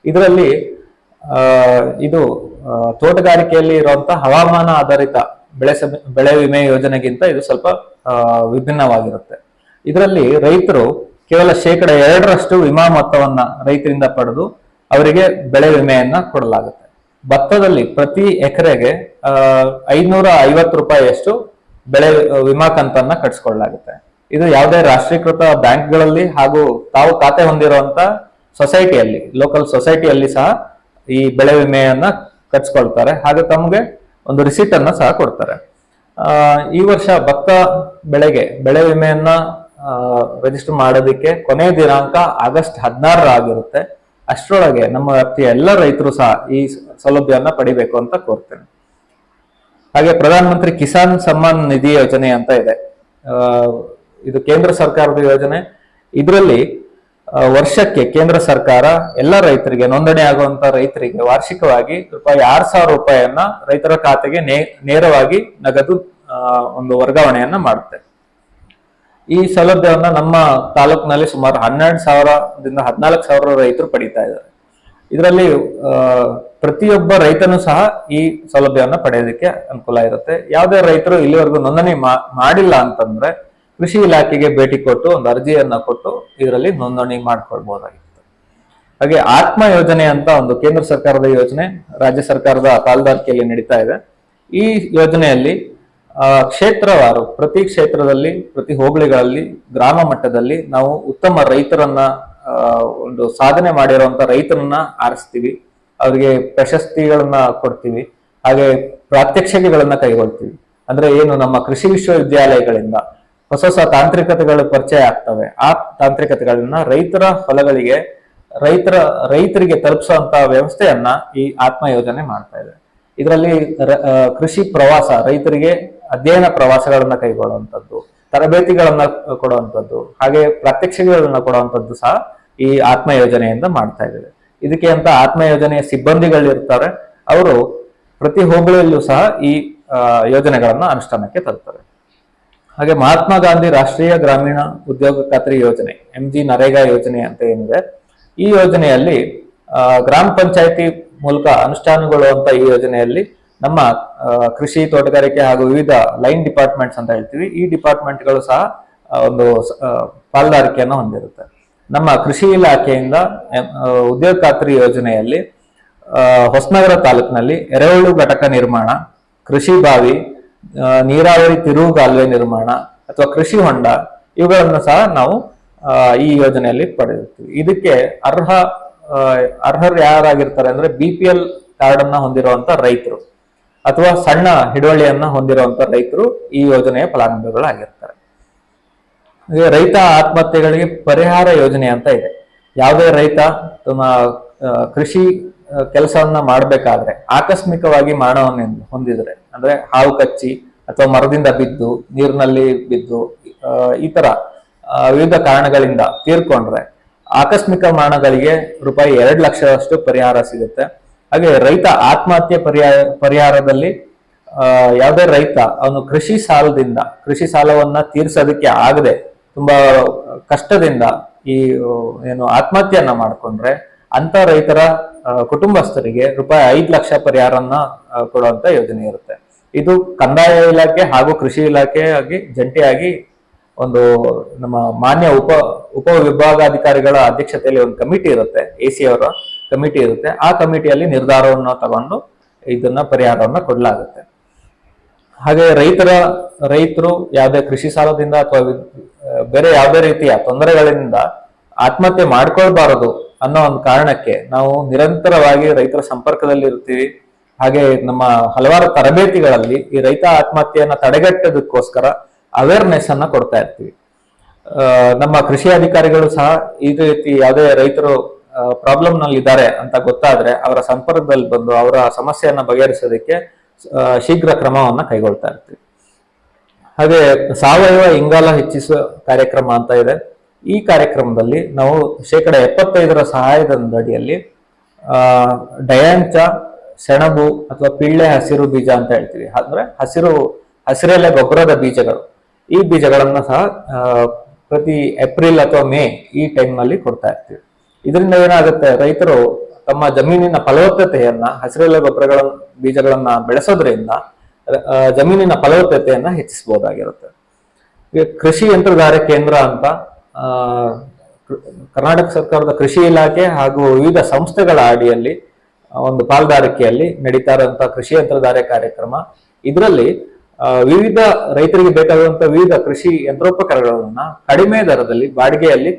ಇದರಲ್ಲಿ ಇದು ತೋಟಗಾರಿಕೆಯಲ್ಲಿ ಇರುವಂತಹ ಹವಾಮಾನ ಆಧಾರಿತ ಬೆಳೆ ವಿಮೆ ಯೋಜನೆಗಿಂತ ಇದು ಸ್ವಲ್ಪ ವಿಭಿನ್ನವಾಗಿರುತ್ತೆ. ಇದರಲ್ಲಿ ರೈತರು ಕೇವಲ 2% ವಿಮಾ ಮೊತ್ತವನ್ನ ರೈತರಿಂದ ಪಡೆದು ಅವರಿಗೆ ಬೆಳೆ ವಿಮೆಯನ್ನ ಕೊಡಲಾಗುತ್ತೆ. ಭತ್ತದಲ್ಲಿ ಪ್ರತಿ ಎಕರೆಗೆ 550 ರೂಪಾಯಿಯಷ್ಟು ಬೆಳೆ ವಿಮಾ ಕಂತನ್ನ ಕಟ್ಸ್ಕೊಳ್ಳಲಾಗುತ್ತೆ. ಇದು ಯಾವುದೇ ರಾಷ್ಟ್ರೀಕೃತ ಬ್ಯಾಂಕ್ಗಳಲ್ಲಿ ಹಾಗೂ ತಾವು ಖಾತೆ ಹೊಂದಿರುವಂತ ಸೊಸೈಟಿಯಲ್ಲಿ, ಲೋಕಲ್ ಸೊಸೈಟಿಯಲ್ಲಿ ಸಹ ಈ ಬೆಳೆ ವಿಮೆಯನ್ನ ಕಟ್ಸ್ಕೊಳ್ತಾರೆ. ಹಾಗೆ ತಮಗೆ ಒಂದು ರಿಸಿಟ್ ಅನ್ನ ಸಹ ಕೊಡ್ತಾರೆ. ಈ ವರ್ಷ ಭತ್ತ ಬೆಳೆ ವಿಮೆಯನ್ನ ರಿಜಿಸ್ಟರ್ ಮಾಡೋದಕ್ಕೆ ಕೊನೆಯ ದಿನಾಂಕ ಆಗಸ್ಟ್ 16 ಆಗಿರುತ್ತೆ. ಅಷ್ಟರೊಳಗೆ ನಮ್ಮ ವ್ಯಾಪ್ತಿಯ ಎಲ್ಲ ರೈತರು ಸಹ ಈ ಸೌಲಭ್ಯವನ್ನ ಪಡಿಬೇಕು ಅಂತ ಕೋರ್ತೇನೆ. ಹಾಗೆ ಪ್ರಧಾನ ಮಂತ್ರಿ ಕಿಸಾನ್ ಸಮ್ಮಾನ್ ನಿಧಿ ಯೋಜನೆ ಅಂತ ಇದೆ. ಇದು ಕೇಂದ್ರ ಸರ್ಕಾರದ ಯೋಜನೆ. ಇದರಲ್ಲಿ ವರ್ಷಕ್ಕೆ ಕೇಂದ್ರ ಸರ್ಕಾರ ಎಲ್ಲ ರೈತರಿಗೆ, ನೋಂದಣಿ ಆಗುವಂತ ರೈತರಿಗೆ ವಾರ್ಷಿಕವಾಗಿ ₹6,000 ರೈತರ ಖಾತೆಗೆ ನೇರವಾಗಿ ನಗದು ಒಂದು ವರ್ಗಾವಣೆಯನ್ನ ಮಾಡುತ್ತೆ. ಈ ಸೌಲಭ್ಯವನ್ನ ನಮ್ಮ ತಾಲೂಕಿನಲ್ಲಿ ಸುಮಾರು 12,000ದಿಂದ 14,000 ರೈತರು ಪಡೀತಾ ಇದ್ದಾರೆ. ಇದರಲ್ಲಿ ಪ್ರತಿಯೊಬ್ಬ ರೈತನು ಸಹ ಈ ಸೌಲಭ್ಯವನ್ನ ಪಡೆಯೋದಕ್ಕೆ ಅನುಕೂಲ ಇರುತ್ತೆ. ಯಾವುದೇ ರೈತರು ಇಲ್ಲಿವರೆಗೂ ನೋಂದಣಿ ಮಾಡಿಲ್ಲ ಅಂತಂದ್ರೆ ಕೃಷಿ ಇಲಾಖೆಗೆ ಭೇಟಿ ಕೊಟ್ಟು ಒಂದು ಅರ್ಜಿಯನ್ನ ಕೊಟ್ಟು ಇದರಲ್ಲಿ ನೋಂದಣಿ ಮಾಡ್ಕೊಳ್ಬಹುದಾಗಿತ್ತು. ಹಾಗೆ ಆತ್ಮ ಯೋಜನೆ ಅಂತ ಒಂದು ಕೇಂದ್ರ ಸರ್ಕಾರದ ಯೋಜನೆ ರಾಜ್ಯ ಸರ್ಕಾರದ ಪಾಲ್ದಾರಿಕೆಯಲ್ಲಿ ನಡೀತಾ ಇದೆ. ಈ ಯೋಜನೆಯಲ್ಲಿ ಕ್ಷೇತ್ರವಾರು ಪ್ರತಿ ಕ್ಷೇತ್ರದಲ್ಲಿ, ಪ್ರತಿ ಹೋಬಳಿಗಳಲ್ಲಿ, ಗ್ರಾಮ ಮಟ್ಟದಲ್ಲಿ ನಾವು ಉತ್ತಮ ರೈತರನ್ನ ಒಂದು ಸಾಧನೆ ಮಾಡಿರುವಂತ ರೈತರನ್ನ ಆರಿಸ್ತೀವಿ, ಅವರಿಗೆ ಪ್ರಶಸ್ತಿಗಳನ್ನ ಕೊಡ್ತೀವಿ, ಹಾಗೆ ಪ್ರಾತ್ಯಕ್ಷಿಕೆಗಳನ್ನ ಕೈಗೊಳ್ತೀವಿ. ಅಂದ್ರೆ ಏನು, ನಮ್ಮ ಕೃಷಿ ವಿಶ್ವವಿದ್ಯಾಲಯಗಳಿಂದ ಹೊಸ ತಾಂತ್ರಿಕತೆಗಳು ಪರಿಚಯ ಆಗ್ತವೆ. ಆ ತಾಂತ್ರಿಕತೆಗಳನ್ನ ರೈತರ ಹೊಲಗಳಿಗೆ, ರೈತರಿಗೆ ತಲುಪಿಸುವಂತ ವ್ಯವಸ್ಥೆಯನ್ನ ಈ ಆತ್ಮ ಯೋಜನೆ ಮಾಡ್ತಾ ಇದೆ. ಇದರಲ್ಲಿ ಕೃಷಿ ಪ್ರವಾಸ, ರೈತರಿಗೆ ಅಧ್ಯಯನ ಪ್ರವಾಸಗಳನ್ನ ಕೈಗೊಳ್ಳುವಂಥದ್ದು, ತರಬೇತಿಗಳನ್ನ ಕೊಡುವಂಥದ್ದು, ಹಾಗೆ ಪ್ರಾತ್ಯಕ್ಷಿಕೆಗಳನ್ನ ಕೊಡುವಂಥದ್ದು ಸಹ ಈ ಆತ್ಮ ಯೋಜನೆಯಿಂದ ಮಾಡ್ತಾ ಇದ್ದೇವೆ. ಇದಕ್ಕೆ ಅಂತ ಆತ್ಮ ಯೋಜನೆಯ ಸಿಬ್ಬಂದಿಗಳು ಇರ್ತಾರೆ. ಅವರು ಪ್ರತಿ ಹೋಬಳಿಯಲ್ಲೂ ಸಹ ಈ ಯೋಜನೆಗಳನ್ನ ಅನುಷ್ಠಾನಕ್ಕೆ ತರ್ತಾರೆ. ಹಾಗೆ ಮಹಾತ್ಮ ಗಾಂಧಿ ರಾಷ್ಟ್ರೀಯ ಗ್ರಾಮೀಣ ಉದ್ಯೋಗ ಖಾತ್ರಿ ಯೋಜನೆ, MG ನರೇಗಾ ಯೋಜನೆ ಅಂತ ಏನಿದೆ, ಈ ಯೋಜನೆಯಲ್ಲಿ ಗ್ರಾಮ ಪಂಚಾಯತಿ ಮೂಲಕ ಅನುಷ್ಠಾನಗೊಳ್ಳುವಂತ ಈ ಯೋಜನೆಯಲ್ಲಿ ನಮ್ಮ ಕೃಷಿ, ತೋಟಗಾರಿಕೆ ಹಾಗೂ ವಿವಿಧ ಲೈನ್ ಡಿಪಾರ್ಟ್ಮೆಂಟ್ಸ್ ಅಂತ ಹೇಳ್ತೀವಿ, ಈ ಡಿಪಾರ್ಟ್ಮೆಂಟ್ಗಳು ಸಹ ಒಂದು ಪಾಲ್ದಾರಿಕೆಯನ್ನು ಹೊಂದಿರುತ್ತೆ. ನಮ್ಮ ಕೃಷಿ ಇಲಾಖೆಯಿಂದ ಉದ್ಯೋಗ ಖಾತ್ರಿ ಯೋಜನೆಯಲ್ಲಿ ಹೊಸನಗರ ತಾಲೂಕಿನಲ್ಲಿ ಎರೆಹುಳು ಘಟಕ ನಿರ್ಮಾಣ, ಕೃಷಿ ಬಾವಿ, ನೀರಾವರಿ ತಿರುವುಗಾಲುವೆ ನಿರ್ಮಾಣ ಅಥವಾ ಕೃಷಿ ಹೊಂಡ, ಇವುಗಳನ್ನು ಸಹ ನಾವು ಈ ಯೋಜನೆಯಲ್ಲಿ ಪಡೆಯುತ್ತೀವಿ. ಇದಕ್ಕೆ ಅರ್ಹರು ಯಾರಾಗಿರ್ತಾರೆ ಅಂದ್ರೆ BPL ಕಾರ್ಡ್ ಅನ್ನ ಹೊಂದಿರುವಂತ ರೈತರು ಅಥವಾ ಸಣ್ಣ ಹಿಡುವಳಿಯನ್ನ ಹೊಂದಿರುವಂತ ರೈತರು ಈ ಯೋಜನೆಯ ಫಲಾನುಭವಿಗಳಾಗಿರ್ತಾರೆ. ರೈತ ಆತ್ಮಹತ್ಯೆಗಳಿಗೆ ಪರಿಹಾರ ಯೋಜನೆ ಅಂತ ಇದೆ. ಯಾವುದೇ ರೈತ ತಮ್ಮ ಕೃಷಿ ಕೆಲಸವನ್ನ ಮಾಡಬೇಕಾದ್ರೆ ಆಕಸ್ಮಿಕವಾಗಿ ಮರಣವನ್ನು ಹೊಂದಿದ್ರೆ, ಅಂದ್ರೆ ಹಾವು ಕಚ್ಚಿ ಅಥವಾ ಮರದಿಂದ ಬಿದ್ದು, ನೀರಿನಲ್ಲಿ ಬಿದ್ದು, ಈ ತರ ವಿವಿಧ ಕಾರಣಗಳಿಂದ ತೀರ್ಕೊಂಡ್ರೆ ಆಕಸ್ಮಿಕ ಮರಣಗಳಿಗೆ ₹2 ಲಕ್ಷದಷ್ಟು ಪರಿಹಾರ ಸಿಗುತ್ತೆ. ಹಾಗೆ ರೈತ ಆತ್ಮಹತ್ಯೆ ಪರಿಹಾರದಲ್ಲಿ ಯಾವುದೇ ರೈತ ಅವನು ಕೃಷಿ ಸಾಲವನ್ನ ತೀರಿಸೋದಕ್ಕೆ ಆಗದೆ ತುಂಬಾ ಕಷ್ಟದಿಂದ ಈ ಏನು ಆತ್ಮಹತ್ಯೆಯನ್ನ ಮಾಡ್ಕೊಂಡ್ರೆ ಅಂತ ರೈತರ ಕುಟುಂಬಸ್ಥರಿಗೆ ₹5 ಲಕ್ಷ ಪರಿಹಾರನ್ನ ಕೊಡುವಂತ ಯೋಜನೆ ಇರುತ್ತೆ. ಇದು ಕಂದಾಯ ಇಲಾಖೆ ಹಾಗೂ ಕೃಷಿ ಇಲಾಖೆಯಾಗಿ ಜಂಟಿಯಾಗಿ ಒಂದು ನಮ್ಮ ಮಾನ್ಯ ಉಪ ವಿಭಾಗಾಧಿಕಾರಿಗಳ ಅಧ್ಯಕ್ಷತೆಯಲ್ಲಿ ಒಂದು ಕಮಿಟಿ ಇರುತ್ತೆ, AC ಅವರ ಕಮಿಟಿ ಇರುತ್ತೆ. ಆ ಕಮಿಟಿಯಲ್ಲಿ ನಿರ್ಧಾರವನ್ನು ತಗೊಂಡು ಇದನ್ನ ಪರಿಹಾರವನ್ನ ಕೊಡಲಾಗುತ್ತೆ. ಹಾಗೆ ರೈತರು ಯಾವುದೇ ಕೃಷಿ ಸಾಲದಿಂದ ಅಥವಾ ಬೇರೆ ಯಾವುದೇ ರೀತಿಯ ತೊಂದರೆಗಳಿಂದ ಆತ್ಮಹತ್ಯೆ ಮಾಡ್ಕೊಳ್ಬಾರದು ಅನ್ನೋ ಒಂದು ಕಾರಣಕ್ಕೆ ನಾವು ನಿರಂತರವಾಗಿ ರೈತರ ಸಂಪರ್ಕದಲ್ಲಿ ಇರ್ತೀವಿ. ಹಾಗೆ ನಮ್ಮ ಹಲವಾರು ತರಬೇತಿಗಳಲ್ಲಿ ಈ ರೈತ ಆತ್ಮಹತ್ಯೆಯನ್ನ ತಡೆಗಟ್ಟೋದಕ್ಕೋಸ್ಕರ ಅವೇರ್ನೆಸ್ ಅನ್ನ ಕೊಡ್ತಾ ಇರ್ತೀವಿ. ನಮ್ಮ ಕೃಷಿ ಅಧಿಕಾರಿಗಳು ಸಹ ಈ ರೀತಿ ಯಾವುದೇ ರೈತರು ಪ್ರಾಬ್ಲಮ್ ನಲ್ಲಿ ಇದ್ದಾರೆ ಅಂತ ಗೊತ್ತಾದ್ರೆ ಅವರ ಸಂಪರ್ಕದಲ್ಲಿ ಬಂದು ಅವರ ಸಮಸ್ಯೆಯನ್ನ ಬಗೆಹರಿಸೋದಕ್ಕೆ ಶೀಘ್ರ ಕ್ರಮವನ್ನ ಕೈಗೊಳ್ತಾ ಇರ್ತೀವಿ. ಹಾಗೆ ಸಾವಯವ ಇಂಗಾಲ ಹೆಚ್ಚಿಸುವ ಕಾರ್ಯಕ್ರಮ ಅಂತ ಇದೆ. ಈ ಕಾರ್ಯಕ್ರಮದಲ್ಲಿ ನಾವು 75% ಸಹಾಯಧನದ ಅಡಿಯಲ್ಲಿ ಡಯಾಂಚ ಸೆಣಬು ಅಥವಾ ಪಿಳ್ಳೆ ಹಸಿರು ಬೀಜ ಅಂತ ಹೇಳ್ತೀವಿ, ಅಂದ್ರೆ ಹಸಿರೆಲೆ ಗೊಬ್ಬರದ ಬೀಜಗಳು. ಈ ಬೀಜಗಳನ್ನ ಸಹ ಪ್ರತಿ ಏಪ್ರಿಲ್ ಅಥವಾ ಮೇ ಈ ಟೈಮ್ ನಲ್ಲಿ ಕೊಡ್ತಾ ಇರ್ತೀವಿ. ಇದರಿಂದ ಏನಾಗುತ್ತೆ, ರೈತರು ತಮ್ಮ ಜಮೀನಿನ ಫಲವತ್ತತೆಯನ್ನ ಹಸಿರೆಲೆ ಬೀಜಗಳನ್ನ ಬೆಳೆಸೋದ್ರಿಂದ ಜಮೀನಿನ ಫಲವತ್ತತೆಯನ್ನ ಹೆಚ್ಚಿಸಬಹುದಾಗಿರುತ್ತೆ. ಈಗ ಕೃಷಿ ಯಂತ್ರಧಾರೆ ಕೇಂದ್ರ ಅಂತ ಕರ್ನಾಟಕ ಸರ್ಕಾರದ ಕೃಷಿ ಇಲಾಖೆ ಹಾಗೂ ವಿವಿಧ ಸಂಸ್ಥೆಗಳ ಅಡಿಯಲ್ಲಿ ಒಂದು ಪಾಲ್ದಾರಿಕೆಯಲ್ಲಿ ನಡೀತಾ ಇರುವಂತಹ ಕೃಷಿ ಯಂತ್ರಧಾರೆ ಕಾರ್ಯಕ್ರಮ. ಇದರಲ್ಲಿ ವಿವಿಧ ರೈತರಿಗೆ ಬೇಕಾಗುವಂತಹ ವಿವಿಧ ಕೃಷಿ ಯಂತ್ರೋಪಕರಣಗಳನ್ನ ಕಡಿಮೆ ದರದಲ್ಲಿ ಬಾಡಿಗೆಯಲ್ಲಿ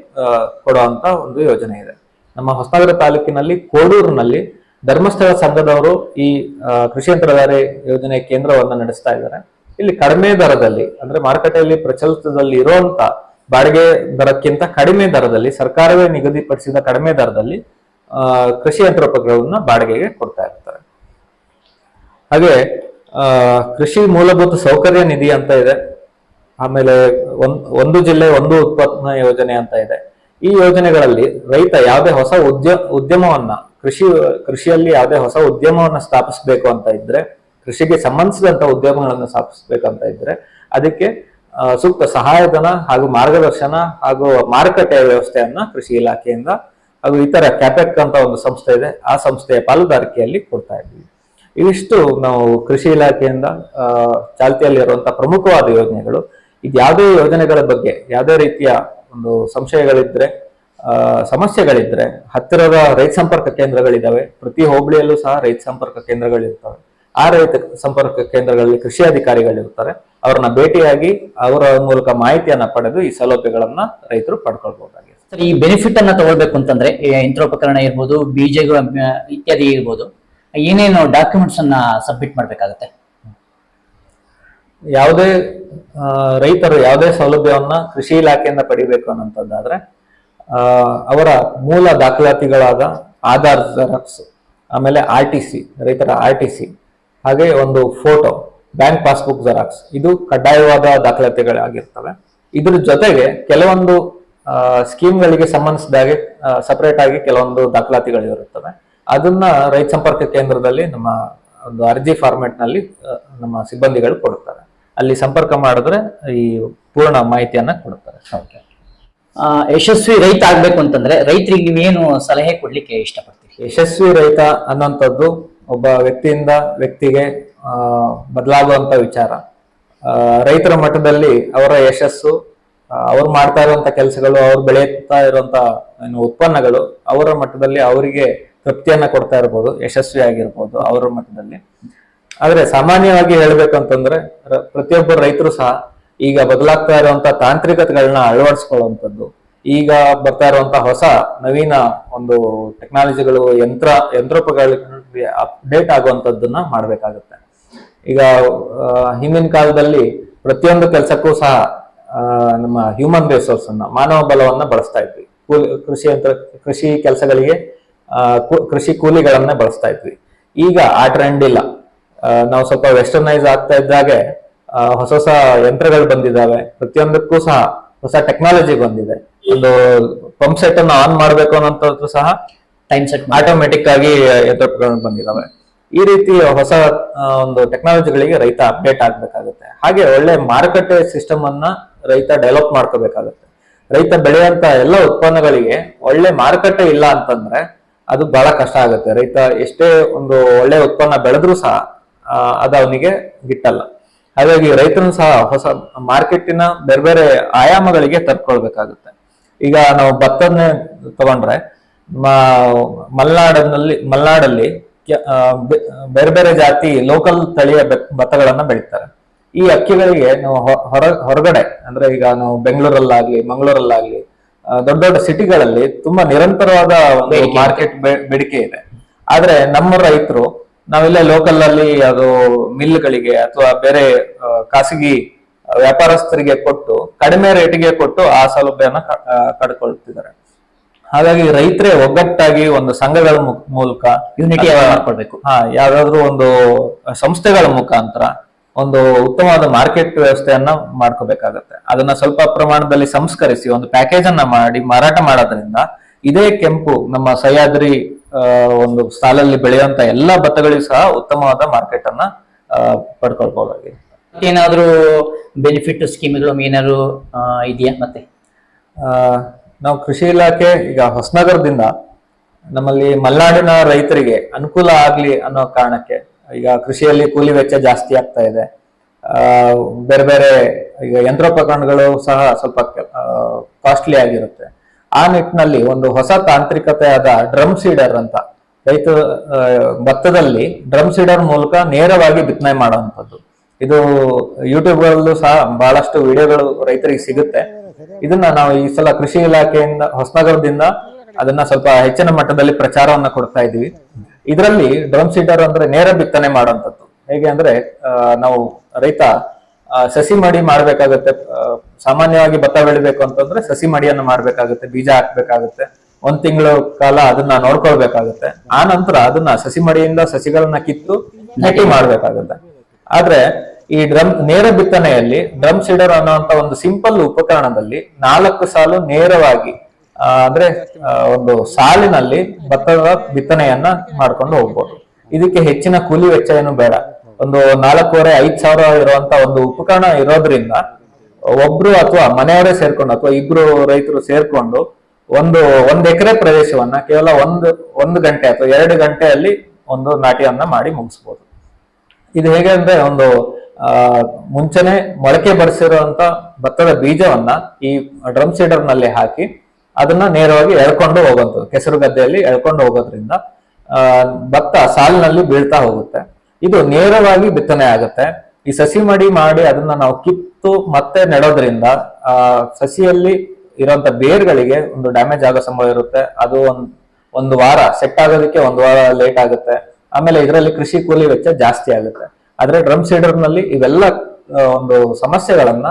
ಕೊಡುವಂತ ಒಂದು ಯೋಜನೆ ಇದೆ. ನಮ್ಮ ಹೊಸನಗರ ತಾಲೂಕಿನಲ್ಲಿ ಕೋಡೂರಿನಲ್ಲಿ ಧರ್ಮಸ್ಥಳ ಸಂಘದವರು ಈ ಕೃಷಿ ಯಂತ್ರಧಾರೆ ಯೋಜನೆ ಕೇಂದ್ರವನ್ನು ನಡೆಸ್ತಾ ಇದ್ದಾರೆ. ಇಲ್ಲಿ ಕಡಿಮೆ ದರದಲ್ಲಿ, ಅಂದ್ರೆ ಮಾರುಕಟ್ಟೆಯಲ್ಲಿ ಪ್ರಚಲಿತದಲ್ಲಿ ಇರುವಂತ ಬಾಡಿಗೆ ದರಕ್ಕಿಂತ ಕಡಿಮೆ ದರದಲ್ಲಿ, ಸರ್ಕಾರವೇ ನಿಗದಿಪಡಿಸಿದ ಕಡಿಮೆ ದರದಲ್ಲಿ ಕೃಷಿ ಯಂತ್ರೋಪಕರಣಗಳನ್ನ ಬಾಡಿಗೆಗೆ ಕೊಡ್ತಾ ಇರ್ತಾರೆ. ಹಾಗೆ ಕೃಷಿ ಮೂಲಭೂತ ಸೌಕರ್ಯ ನಿಧಿ ಅಂತ ಇದೆ. ಆಮೇಲೆ ಒಂದು ಜಿಲ್ಲೆ ಒಂದು ಉತ್ಪನ್ನ ಯೋಜನೆ ಅಂತ ಇದೆ. ಈ ಯೋಜನೆಗಳಲ್ಲಿ ರೈತ ಯಾವುದೇ ಹೊಸ ಉದ್ಯಮವನ್ನ ಕೃಷಿಯಲ್ಲಿ ಯಾವುದೇ ಹೊಸ ಉದ್ಯಮವನ್ನ ಸ್ಥಾಪಿಸಬೇಕು ಅಂತ ಇದ್ರೆ, ಕೃಷಿಗೆ ಸಂಬಂಧಿಸಿದಂತ ಉದ್ಯಮಗಳನ್ನು ಸ್ಥಾಪಿಸಬೇಕಂತ ಇದ್ರೆ ಅದಕ್ಕೆ ಸೂಕ್ತ ಸಹಾಯಧನ ಹಾಗೂ ಮಾರ್ಗದರ್ಶನ ಹಾಗೂ ಮಾರುಕಟ್ಟೆಯ ವ್ಯವಸ್ಥೆಯನ್ನ ಕೃಷಿ ಇಲಾಖೆಯಿಂದ ಹಾಗೂ ಇತರ ಕ್ಯಾಪೆಕ್ ಅಂತ ಒಂದು ಸಂಸ್ಥೆ ಇದೆ, ಆ ಸಂಸ್ಥೆಯ ಪಾಲುದಾರಿಕೆಯಲ್ಲಿ ಕೊಡ್ತಾ ಇದ್ದೀವಿ. ಇವಿಷ್ಟು ನಾವು ಕೃಷಿ ಇಲಾಖೆಯಿಂದ ಚಾಲ್ತಿಯಲ್ಲಿರುವಂತಹ ಪ್ರಮುಖವಾದ ಯೋಜನೆಗಳು. ಇದು ಯಾವುದೇ ಯೋಜನೆಗಳ ಬಗ್ಗೆ ಯಾವುದೇ ರೀತಿಯ ಒಂದು ಸಂಶಯಗಳಿದ್ರೆ, ಸಮಸ್ಯೆಗಳಿದ್ರೆ ಹತ್ತಿರದ ರೈತ ಸಂಪರ್ಕ ಕೇಂದ್ರಗಳಿದ್ದಾವೆ. ಪ್ರತಿ ಹೋಬಳಿಯಲ್ಲೂ ಸಹ ರೈತ ಸಂಪರ್ಕ ಕೇಂದ್ರಗಳಿರ್ತವೆ. ಆ ರೈತ ಸಂಪರ್ಕ ಕೇಂದ್ರಗಳಲ್ಲಿ ಕೃಷಿ ಅಧಿಕಾರಿಗಳಿರ್ತಾರೆ. ಅವ್ರನ್ನ ಭೇಟಿಯಾಗಿ ಅವರ ಮೂಲಕ ಮಾಹಿತಿಯನ್ನ ಪಡೆದು ಈ ಸೌಲಭ್ಯಗಳನ್ನ ರೈತರು ಪಡ್ಕೊಳ್ಬಹುದಾಗಿದೆ. ಸರ್, ಈ ಬೆನಿಫಿಟ್ ಅನ್ನ ತಗೊಳ್ಬೇಕು ಅಂತಂದ್ರೆ ಯಂತ್ರೋಪಕರಣ ಇರ್ಬೋದು, ಬೀಜಗಳು ಇತ್ಯಾದಿ ಇರ್ಬೋದು, ಏನೇನು ಡಾಕ್ಯುಮೆಂಟ್ಸ್ ಅನ್ನ ಸಬ್ಮಿಟ್ ಮಾಡ್ಬೇಕಾಗತ್ತೆ? ಯಾವುದೇ ರೈತರು ಯಾವುದೇ ಸೌಲಭ್ಯವನ್ನ ಕೃಷಿ ಇಲಾಖೆಯಿಂದ ಪಡಿಬೇಕು ಅನ್ನೋಂಥದ್ದಾದ್ರೆ ಅವರ ಮೂಲ ದಾಖಲಾತಿಗಳಾದ ಆಧಾರ್ ಜೆರಾಕ್ಸ್, ಆಮೇಲೆ RTC, ರೈತರ RTC, ಹಾಗೆ ಒಂದು ಫೋಟೋ, ಬ್ಯಾಂಕ್ ಪಾಸ್ಬುಕ್ ಜೆರಾಕ್ಸ್, ಇದು ಕಡ್ಡಾಯವಾದ ದಾಖಲಾತಿಗಳಾಗಿರ್ತವೆ. ಇದ್ರ ಜೊತೆಗೆ ಕೆಲವೊಂದು ಸ್ಕೀಮ್ಗಳಿಗೆ ಸಂಬಂಧಿಸಿದಾಗೆ ಸಪರೇಟ್ ಆಗಿ ಕೆಲವೊಂದು ದಾಖಲಾತಿಗಳು ಇರುತ್ತವೆ. ಅದನ್ನ ರೈತ ಸಂಪರ್ಕ ಕೇಂದ್ರದಲ್ಲಿ ನಮ್ಮ ಒಂದು ಅರ್ಜಿ ಫಾರ್ಮೆಟ್ ನಲ್ಲಿ ನಮ್ಮ ಸಿಬ್ಬಂದಿಗಳು ಕೊಡುತ್ತಾರೆ. ಅಲ್ಲಿ ಸಂಪರ್ಕ ಮಾಡಿದ್ರೆ ಈ ಪೂರ್ಣ ಮಾಹಿತಿಯನ್ನ ಕೊಡುತ್ತಾರೆ. ಯಶಸ್ವಿ ರೈತ ಆಗ್ಬೇಕು ಅಂತಂದ್ರೆ ರೈತರಿಗೆ ನೀವೇನು ಸಲಹೆ ಕೊಡ್ಲಿಕ್ಕೆ ಇಷ್ಟಪಡ್ತೀವಿ? ಯಶಸ್ವಿ ರೈತ ಅನ್ನೋಂಥದ್ದು ಒಬ್ಬ ವ್ಯಕ್ತಿಯಿಂದ ವ್ಯಕ್ತಿಗೆ ಬದಲಾಗುವಂತ ವಿಚಾರ. ರೈತರ ಮಟ್ಟದಲ್ಲಿ ಅವರ ಯಶಸ್ಸು, ಅವ್ರು ಮಾಡ್ತಾ ಇರುವಂತ ಕೆಲಸಗಳು, ಅವ್ರು ಬೆಳೆಯುತ್ತಾ ಇರುವಂತ ಉತ್ಪನ್ನಗಳು ಅವರ ಮಟ್ಟದಲ್ಲಿ ಅವರಿಗೆ ತೃಪ್ತಿಯನ್ನ ಕೊಡ್ತಾ ಇರ್ಬೋದು, ಯಶಸ್ವಿ ಆಗಿರ್ಬೋದು ಅವರ ಮಟ್ಟದಲ್ಲಿ. ಆದ್ರೆ ಸಾಮಾನ್ಯವಾಗಿ ಹೇಳ್ಬೇಕಂತಂದ್ರೆ ಪ್ರತಿಯೊಬ್ಬರು ರೈತರು ಸಹ ಈಗ ಬದಲಾಗ್ತಾ ಇರುವಂತ ತಾಂತ್ರಿಕತೆಗಳನ್ನ ಅಳವಡಿಸ್ಕೊಳ್ಳುವಂಥದ್ದು, ಈಗ ಬರ್ತಾ ಇರುವಂತ ಹೊಸ ನವೀನ ಒಂದು ಟೆಕ್ನಾಲಜಿಗಳು, ಯಂತ್ರೋಪಕರಣಗಳಿಗೆ ಅಪ್ಡೇಟ್ ಆಗುವಂತದ್ದನ್ನ ಮಾಡ್ಬೇಕಾಗತ್ತೆ. ಈಗ ಹಿಂದಿನ ಕಾಲದಲ್ಲಿ ಪ್ರತಿಯೊಂದು ಕೆಲಸಕ್ಕೂ ಸಹ ನಮ್ಮ ಹ್ಯೂಮನ್ ರಿಸೋರ್ಸ್ ಅನ್ನ, ಮಾನವ ಬಲವನ್ನ ಬಳಸ್ತಾ ಇದ್ವಿ. ಕೃಷಿ ಕೆಲಸಗಳಿಗೆ ಕೃಷಿ ಕೂಲಿಗಳನ್ನ ಬಳಸ್ತಾ ಇದ್ವಿ. ಈಗ ಆ ಟ್ರೆಂಡ್ ಇಲ್ಲ. ನಾವು ಸ್ವಲ್ಪ ವೆಸ್ಟರ್ನೈಸ್ ಆಗ್ತಾ ಇದ್ದಾಗೆ ಹೊಸ ಹೊಸ ಯಂತ್ರಗಳು ಬಂದಿದ್ದಾವೆ. ಪ್ರತಿಯೊಂದಕ್ಕೂ ಸಹ ಹೊಸ ಟೆಕ್ನಾಲಜಿ ಬಂದಿದೆ. ಒಂದು ಪಂಪ್ ಸೆಟ್ ಅನ್ನು ಆನ್ ಮಾಡ್ಬೇಕು ಅನ್ನೋಂಥದ್ದು ಸಹ ಟೈಮ್ ಸೆಟ್ ಆಟೋಮೆಟಿಕ್ ಆಗಿ ಯಂತ್ರೋಪಕರಣಗಳು ಬಂದಿದ್ದಾವೆ. ಈ ರೀತಿ ಹೊಸ ಒಂದು ಟೆಕ್ನಾಲಜಿಗಳಿಗೆ ರೈತ ಅಪ್ಡೇಟ್ ಆಗ್ಬೇಕಾಗುತ್ತೆ. ಹಾಗೆ ಒಳ್ಳೆ ಮಾರುಕಟ್ಟೆ ಸಿಸ್ಟಮ್ ಅನ್ನ ರೈತ ಡೆವಲಪ್ ಮಾಡ್ಕೋಬೇಕಾಗುತ್ತೆ. ರೈತ ಬೆಳೆಯುವಂತ ಎಲ್ಲ ಉತ್ಪನ್ನಗಳಿಗೆ ಒಳ್ಳೆ ಮಾರುಕಟ್ಟೆ ಇಲ್ಲ ಅಂತಂದ್ರೆ ಅದು ಬಹಳ ಕಷ್ಟ ಆಗುತ್ತೆ. ರೈತ ಎಷ್ಟೇ ಒಂದು ಒಳ್ಳೆ ಉತ್ಪನ್ನ ಬೆಳೆದ್ರೂ ಸಹ ಅದು ಅವನಿಗೆ ಗಿಟ್ಟಲ್ಲ. ಹಾಗಾಗಿ ರೈತನು ಸಹ ಹೊಸ ಮಾರ್ಕೆಟಿನ ಬೇರೆ ಬೇರೆ ಆಯಾಮಗಳಿಗೆ ತರ್ಕೊಳ್ಬೇಕಾಗುತ್ತೆ. ಈಗ ನಾವು ಭತ್ತನೇ ತಗೊಂಡ್ರೆ ಮಲೆನಾಡಲ್ಲಿ ಬೇರೆ ಬೇರೆ ಜಾತಿ ಲೋಕಲ್ ತಳಿಯ ಭತ್ತಗಳನ್ನ ಬೆಳೀತಾರೆ. ಈ ಅಕ್ಕಿಗಳಿಗೆ ನಾವು ಹೊರಗಡೆ ಅಂದ್ರೆ ಈಗ ನಾವು ಬೆಂಗಳೂರಲ್ಲಾಗ್ಲಿ ಮಂಗಳೂರಲ್ಲಾಗ್ಲಿ ದೊಡ್ಡ ದೊಡ್ಡ ಸಿಟಿಗಳಲ್ಲಿ ತುಂಬಾ ನಿರಂತರವಾದ ಒಂದು ಮಾರ್ಕೆಟ್ ಬೇಡಿಕೆ ಇದೆ. ಆದ್ರೆ ನಮ್ಮ ರೈತರು ನಾವಿಲ್ಲೇ ಲೋಕಲ್ ಅಲ್ಲಿ ಅದು ಮಿಲ್ಗಳಿಗೆ ಅಥವಾ ಬೇರೆ ಖಾಸಗಿ ವ್ಯಾಪಾರಸ್ಥರಿಗೆ ಕೊಟ್ಟು ಕಡಿಮೆ ರೇಟಿಗೆ ಕೊಟ್ಟು ಆ ಸೌಲಭ್ಯನ ಕಡ್ಕೊಳ್ತಿದ್ದಾರೆ. ಹಾಗಾಗಿ ರೈತರೇ ಒಗ್ಗಟ್ಟಾಗಿ ಒಂದು ಸಂಘಗಳ ಮೂಲಕ ಯೂನಿಟಿ ಮಾಡ್ಕೊಳ್ಬೇಕು. ಯಾವ್ದಾದ್ರು ಒಂದು ಸಂಸ್ಥೆಗಳ ಮುಖಾಂತರ ಒಂದು ಉತ್ತಮವಾದ ಮಾರ್ಕೆಟ್ ವ್ಯವಸ್ಥೆಯನ್ನ ಮಾಡ್ಕೋಬೇಕಾಗತ್ತೆ. ಅದನ್ನ ಸ್ವಲ್ಪ ಪ್ರಮಾಣದಲ್ಲಿ ಸಂಸ್ಕರಿಸಿ ಒಂದು ಪ್ಯಾಕೇಜ್ ಅನ್ನ ಮಾಡಿ ಮಾರಾಟ ಮಾಡೋದ್ರಿಂದ ಇದೇ ಕೆಂಪು ನಮ್ಮ ಸಹ್ಯಾದ್ರಿ ಒಂದು ಸಾಲಲ್ಲಿ ಬೆಳೆಯುವಂತ ಎಲ್ಲಾ ಭತ್ತಗಳಿಗೂ ಸಹ ಉತ್ತಮವಾದ ಮಾರ್ಕೆಟ್ ಅನ್ನ ಪಡ್ಕೊಳ್ಬಹುದಾಗಿದೆ. ಏನಾದ್ರು ಬೆನಿಫಿಟ್ ಸ್ಕೀಮ್ಗಳು ಏನಾದ್ರು ಇದೆಯಾ? ಮತ್ತೆ ನಾವು ಕೃಷಿ ಇಲಾಖೆ ಈಗ ಹೊಸನಗರದಿಂದ ನಮ್ಮಲ್ಲಿ ಮಲೆನಾಡಿನ ರೈತರಿಗೆ ಅನುಕೂಲ ಆಗ್ಲಿ ಅನ್ನೋ ಕಾರಣಕ್ಕೆ ಈಗ ಕೃಷಿಯಲ್ಲಿ ಕೂಲಿ ವೆಚ್ಚ ಜಾಸ್ತಿ ಆಗ್ತಾ ಇದೆ. ಬೇರೆ ಬೇರೆ ಈಗ ಯಂತ್ರೋಪಕರಣಗಳು ಸಹ ಸ್ವಲ್ಪ ಕಾಸ್ಟ್ಲಿ ಆಗಿರುತ್ತೆ. ಆ ನಿಟ್ಟಿನಲ್ಲಿ ಒಂದು ಹೊಸ ತಾಂತ್ರಿಕತೆಯಾದ ಡ್ರಮ್ ಸೀಡರ್ ಅಂತ ರೈತ ಭತ್ತದಲ್ಲಿ ಡ್ರಮ್ ಸೀಡರ್ ಮೂಲಕ ನೇರವಾಗಿ ಬಿತ್ತನೆ ಮಾಡುವಂಥದ್ದು. ಇದು ಯೂಟ್ಯೂಬ್ಗಳಲ್ಲೂ ಸಹ ಬಹಳಷ್ಟು ವಿಡಿಯೋಗಳು ರೈತರಿಗೆ ಸಿಗುತ್ತೆ. ಇದನ್ನ ನಾವು ಈ ಸಲ ಕೃಷಿ ಇಲಾಖೆಯಿಂದ ಹೊಸನಗರದಿಂದ ಅದನ್ನ ಸ್ವಲ್ಪ ಹೆಚ್ಚಿನ ಮಟ್ಟದಲ್ಲಿ ಪ್ರಚಾರವನ್ನ ಕೊಡ್ತಾ ಇದೀವಿ. ಇದರಲ್ಲಿ ಡ್ರಮ್ ಸೀಡರ್ ಅಂದ್ರೆ ನೇರ ಬಿತ್ತನೆ ಮಾಡುವಂಥದ್ದು. ಹೇಗೆ ಅಂದ್ರೆ ನಾವು ರೈತ ಸಸಿ ಮಡಿ ಮಾಡ್ಬೇಕಾಗತ್ತೆ. ಸಾಮಾನ್ಯವಾಗಿ ಭತ್ತ ಬೆಳಿಬೇಕು ಅಂತಂದ್ರೆ ಸಸಿ ಮಡಿಯನ್ನ ಮಾಡ್ಬೇಕಾಗತ್ತೆ, ಬೀಜ ಹಾಕ್ಬೇಕಾಗತ್ತೆ, 1 ತಿಂಗಳು ಕಾಲ ಅದನ್ನ ನೋಡ್ಕೊಳ್ಬೇಕಾಗತ್ತೆ. ಆ ನಂತರ ಅದನ್ನ ಸಸಿ ಮಡಿಯಿಂದ ಸಸಿಗಳನ್ನ ಕಿತ್ತು ನಾಟಿ ಮಾಡ್ಬೇಕಾಗತ್ತೆ. ಆದ್ರೆ ಈ ನೇರ ಬಿತ್ತನೆಯಲ್ಲಿ ಡ್ರಮ್ ಸೀಡರ್ ಅನ್ನುವಂತ ಒಂದು ಸಿಂಪಲ್ ಉಪಕರಣದಲ್ಲಿ 4 ಸಾಲು ನೇರವಾಗಿ ಅಂದ್ರೆ ಒಂದು ಸಾಲಿನಲ್ಲಿ ಭತ್ತದ ಬಿತ್ತನೆಯನ್ನ ಮಾಡ್ಕೊಂಡು ಹೋಗ್ಬೋದು. ಇದಕ್ಕೆ ಹೆಚ್ಚಿನ ಕೂಲಿ ವೆಚ್ಚ ಏನು ಬೇಡ. ಒಂದು 4,500 ಸಾವಿರ ಇರುವಂತ ಒಂದು ಉಪಕರಣ ಇರೋದ್ರಿಂದ ಒಬ್ರು ಅಥವಾ ಮನೆಯವರೇ ಸೇರ್ಕೊಂಡು ಅಥವಾ ಇಬ್ರು ರೈತರು ಸೇರ್ಕೊಂಡು ಒಂದು ಎಕರೆ ಪ್ರದೇಶವನ್ನ ಕೇವಲ ಒಂದು ಗಂಟೆ ಅಥವಾ 2 ಗಂಟೆಯಲ್ಲಿ ಒಂದು ನಾಟಿಯನ್ನ ಮಾಡಿ ಮುಗಿಸ್ಬೋದು. ಇದು ಹೇಗೆ ಅಂದ್ರೆ ಒಂದು ಮುಂಚೆನೆ ಮೊಳಕೆ ಬರಿಸಿರುವಂತ ಭತ್ತದ ಬೀಜವನ್ನ ಈ ಡ್ರಮ್ ಸೀಡರ್ ನಲ್ಲಿ ಹಾಕಿ ಅದನ್ನ ನೇರವಾಗಿ ಎಳ್ಕೊಂಡು ಹೋಗುವಂಥದ್ದು. ಕೆಸರು ಗದ್ದೆಯಲ್ಲಿ ಎಳ್ಕೊಂಡು ಹೋಗೋದ್ರಿಂದ ಭತ್ತ ಸಾಲಿನಲ್ಲಿ ಬೀಳ್ತಾ ಹೋಗುತ್ತೆ. ಇದು ನೇರವಾಗಿ ಬಿತ್ತನೆ ಆಗುತ್ತೆ. ಈ ಸಸಿ ಮಡಿ ಮಾಡಿ ಅದನ್ನ ನಾವು ಕಿತ್ತು ಮತ್ತೆ ನೆಡೋದ್ರಿಂದ ಸಸಿಯಲ್ಲಿ ಇರುವಂತ ಬೇರ್ಗಳಿಗೆ ಒಂದು ಡ್ಯಾಮೇಜ್ ಆಗೋ ಸಂಭವ ಇರುತ್ತೆ. ಅದು ಒಂದು ವಾರ ಸೆಟ್ ಆಗೋದಕ್ಕೆ 1 ವಾರ ಲೇಟ್ ಆಗುತ್ತೆ. ಆಮೇಲೆ ಇದರಲ್ಲಿ ಕೃಷಿ ಕೂಲಿ ವೆಚ್ಚ ಜಾಸ್ತಿ ಆಗುತ್ತೆ. ಆದ್ರೆ ಡ್ರಮ್ ಸೀಡರ್ ನಲ್ಲಿ ಇವೆಲ್ಲ ಒಂದು ಸಮಸ್ಯೆಗಳನ್ನ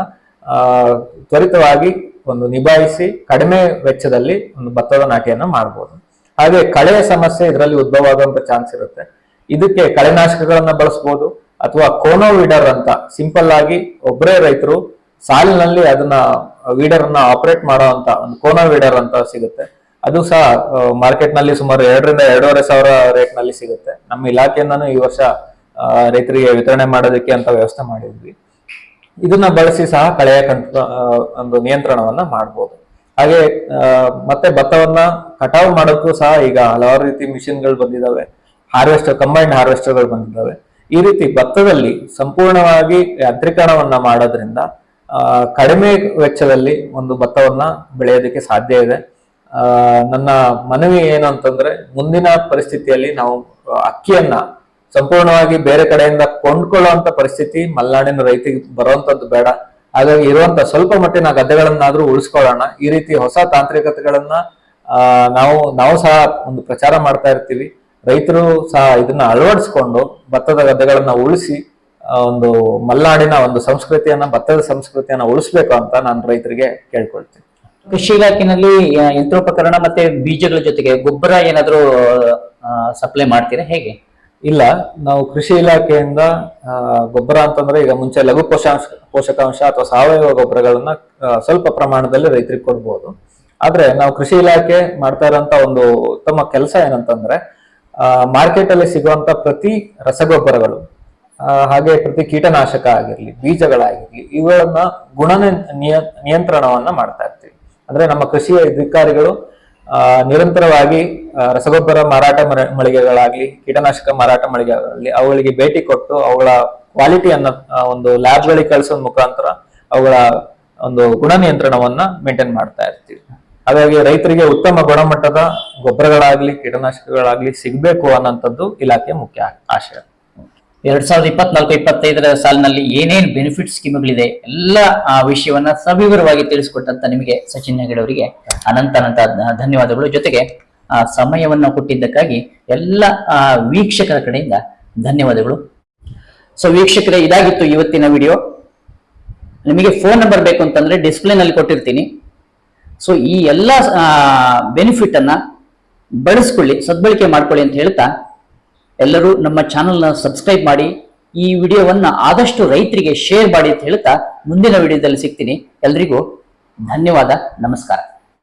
ತ್ವರಿತವಾಗಿ ಒಂದು ನಿಭಾಯಿಸಿ ಕಡಿಮೆ ವೆಚ್ಚದಲ್ಲಿ ಒಂದು ಭತ್ತದ ನಾಟಿಯನ್ನ ಮಾಡಬಹುದು. ಹಾಗೆ ಕಳೆಯ ಸಮಸ್ಯೆ ಇದರಲ್ಲಿ ಉದ್ಭವ ಆಗುವಂತ ಚಾನ್ಸ್ ಇರುತ್ತೆ. ಇದಕ್ಕೆ ಕಳೆನಾಶಕಗಳನ್ನ ಬಳಸಬಹುದು ಅಥವಾ ಕೋನೋ ವೀಡರ್ ಅಂತ ಸಿಂಪಲ್ ಆಗಿ ಒಬ್ಬರೇ ರೈತರು ಸಾಲಿನಲ್ಲಿ ಅದನ್ನ ವೀಡರ್ ಅನ್ನ ಆಪರೇಟ್ ಮಾಡುವಂತ ಒಂದು ಕೋನೋ ವೀಡರ್ ಅಂತ ಸಿಗುತ್ತೆ. ಅದು ಸಹ ಮಾರ್ಕೆಟ್ ನಲ್ಲಿ ಸುಮಾರು 2,000 ರಿಂದ 2,500 ಸಾವಿರ ರೇಟ್ ನಲ್ಲಿ ಸಿಗುತ್ತೆ. ನಮ್ಮ ಇಲಾಖೆಯಿಂದನೂ ಈ ವರ್ಷ ರೈತರಿಗೆ ವಿತರಣೆ ಮಾಡೋದಕ್ಕೆ ಅಂತ ವ್ಯವಸ್ಥೆ ಮಾಡಿದ್ವಿ. ಇದನ್ನ ಬಳಸಿ ಸಹ ಕಳೆಯ ಒಂದು ನಿಯಂತ್ರಣವನ್ನ ಮಾಡಬಹುದು. ಹಾಗೆ ಮತ್ತೆ ಭತ್ತವನ್ನ ಕಟಾವು ಮಾಡೋಕ್ಕೂ ಸಹ ಈಗ ಹಲವಾರು ರೀತಿ ಮಿಷಿನ್ಗಳು ಬಂದಿದ್ದಾವೆ. ಕಂಬೈನ್ಡ್ ಹಾರ್ವೆಸ್ಟರ್ಗಳು ಬಂದಿದ್ದಾವೆ. ಈ ರೀತಿ ಭತ್ತದಲ್ಲಿ ಸಂಪೂರ್ಣವಾಗಿ ಯಾಂತ್ರೀಕರಣವನ್ನ ಮಾಡೋದ್ರಿಂದ ಕಡಿಮೆ ವೆಚ್ಚದಲ್ಲಿ ಒಂದು ಭತ್ತವನ್ನ ಬೆಳೆಯೋದಕ್ಕೆ ಸಾಧ್ಯ ಇದೆ. ನನ್ನ ಮನವಿ ಏನು ಅಂತಂದ್ರೆ, ಮುಂದಿನ ಪರಿಸ್ಥಿತಿಯಲ್ಲಿ ನಾವು ಅಕ್ಕಿಯನ್ನ ಸಂಪೂರ್ಣವಾಗಿ ಬೇರೆ ಕಡೆಯಿಂದ ಕೊಂಡ್ಕೊಳ್ಳುವಂತ ಪರಿಸ್ಥಿತಿ ಮಲೆನಾಡಿನ ರೈತಿಗೆ ಬರುವಂತದ್ದು ಬೇಡ. ಹಾಗಾಗಿ ಇರುವಂತ ಸ್ವಲ್ಪ ಮಟ್ಟಿನ ಗದ್ದೆಗಳನ್ನಾದ್ರೂ ಉಳಿಸ್ಕೊಳ್ಳೋಣ. ಈ ರೀತಿ ಹೊಸ ತಾಂತ್ರಿಕತೆಗಳನ್ನ ನಾವು ಸಹ ಒಂದು ಪ್ರಚಾರ ಮಾಡ್ತಾ ಇರ್ತೀವಿ. ರೈತರು ಸಹ ಇದನ್ನ ಅಳವಡಿಸ್ಕೊಂಡು ಭತ್ತದ ಗದ್ದೆಗಳನ್ನ ಉಳಿಸಿ ಒಂದು ಮಲೆನಾಡಿನ ಒಂದು ಭತ್ತದ ಸಂಸ್ಕೃತಿಯನ್ನ ಉಳಿಸ್ಬೇಕು ಅಂತ ನಾನು ರೈತರಿಗೆ ಕೇಳ್ಕೊಳ್ತೀನಿ. ಕೃಷಿ ಇಲಾಖೆನಲ್ಲಿ ಯಂತ್ರೋಪಕರಣ ಮತ್ತೆ ಬೀಜಗಳ ಜೊತೆಗೆ ಗೊಬ್ಬರ ಏನಾದ್ರು ಸಪ್ಲೈ ಮಾಡ್ತೀರಾ, ಹೇಗೆ? ಇಲ್ಲ, ನಾವು ಕೃಷಿ ಇಲಾಖೆಯಿಂದ ಗೊಬ್ಬರ ಅಂತಂದ್ರೆ ಈಗ ಮುಂಚೆ ಲಘು ಪೋಷಕಾಂಶ ಅಥವಾ ಸಾವಯವ ಗೊಬ್ಬರಗಳನ್ನ ಸ್ವಲ್ಪ ಪ್ರಮಾಣದಲ್ಲಿ ರೈತರಿಗೆ ಕೊಡ್ಬೋದು. ಆದ್ರೆ ನಾವು ಕೃಷಿ ಇಲಾಖೆ ಮಾಡ್ತಾ ಇರೋಂತ ಒಂದು ಉತ್ತಮ ಕೆಲಸ ಏನಂತಂದ್ರೆ, ಮಾರ್ಕೆಟ್ ಅಲ್ಲಿ ಸಿಗುವಂತ ಪ್ರತಿ ರಸಗೊಬ್ಬರಗಳು ಹಾಗೆ ಪ್ರತಿ ಕೀಟನಾಶಕ ಆಗಿರ್ಲಿ, ಬೀಜಗಳಾಗಿರ್ಲಿ, ಇವುಗಳನ್ನ ನಿಯಂತ್ರಣವನ್ನ ಮಾಡ್ತಾ ಇರ್ತೀವಿ. ಅಂದ್ರೆ ನಮ್ಮ ಕೃಷಿ ಅಧಿಕಾರಿಗಳು ನಿರಂತರವಾಗಿ ರಸಗೊಬ್ಬರ ಮಾರಾಟ ಮಳಿಗೆಗಳಾಗ್ಲಿ, ಕೀಟನಾಶಕ ಮಾರಾಟ ಮಳಿಗೆಗಳಾಗ್ಲಿ ಅವುಗಳಿಗೆ ಭೇಟಿ ಕೊಟ್ಟು ಅವುಗಳ ಕ್ವಾಲಿಟಿಯನ್ನ ಒಂದು ಲ್ಯಾಬ್ಗಳಿಗೆ ಕಳಿಸೋದ್ ಮುಖಾಂತರ ಅವುಗಳ ಒಂದು ಗುಣ ನಿಯಂತ್ರಣವನ್ನ ಮೇಂಟೈನ್ ಮಾಡ್ತಾ ಇರ್ತೀವಿ. ಹಾಗಾಗಿ ರೈತರಿಗೆ ಉತ್ತಮ ಗುಣಮಟ್ಟದ ಗೊಬ್ಬರಗಳಾಗ್ಲಿ, ಕೀಟನಾಶಕಗಳಾಗ್ಲಿ ಸಿಗ್ಬೇಕು ಅನ್ನೋಂಥದ್ದು ಇಲಾಖೆ ಮುಖ್ಯ ಆಶಯ. 2024-25 ಸಾಲಿನಲ್ಲಿ ಏನೇನ್ ಬೆನಿಫಿಟ್ ಸ್ಕೀಮ್ಗಳಿದೆ ಎಲ್ಲ ಆ ವಿಷಯವನ್ನ ಸವಿವರವಾಗಿ ತಿಳಿಸಿಕೊಟ್ಟಂತ ನಿಮಗೆ ಸಚಿನ್ ಹೆಗಡೆ ಅವರಿಗೆ ಅನಂತ ಧನ್ಯವಾದಗಳು. ಜೊತೆಗೆ ಆ ಸಮಯವನ್ನ ಕೊಟ್ಟಿದ್ದಕ್ಕಾಗಿ ಎಲ್ಲ ವೀಕ್ಷಕರ ಕಡೆಯಿಂದ ಧನ್ಯವಾದಗಳು. ಸೊ ವೀಕ್ಷಕರೇ, ಇದಾಗಿತ್ತು ಇವತ್ತಿನ ವಿಡಿಯೋ. ನಿಮಗೆ ಫೋನ್ ನಂಬರ್ ಬೇಕು ಅಂತಂದ್ರೆ ಡಿಸ್ಪ್ಲೇ ನಲ್ಲಿ ಕೊಟ್ಟಿರ್ತೀನಿ. ಸೊ ಈ ಎಲ್ಲ ಬೆನಿಫಿಟ್ ಅನ್ನ ಬಳಸ್ಕೊಳ್ಳಿ, ಸದ್ಬಳಕೆ ಮಾಡ್ಕೊಳ್ಳಿ ಅಂತ ಹೇಳ್ತಾ, ಎಲ್ಲರೂ ನಮ್ಮ ಚಾನೆಲ್ನ ಸಬ್ಸ್ಕ್ರೈಬ್ ಮಾಡಿ, ಈ ವಿಡಿಯೋವನ್ನ ಆದಷ್ಟು ರೈತರಿಗೆ ಶೇರ್ ಮಾಡಿ ಅಂತ ಹೇಳ್ತಾ ಮುಂದಿನ ವಿಡಿಯೋದಲ್ಲಿ ಸಿಗ್ತೀನಿ. ಎಲ್ರಿಗೂ ಧನ್ಯವಾದ, ನಮಸ್ಕಾರ.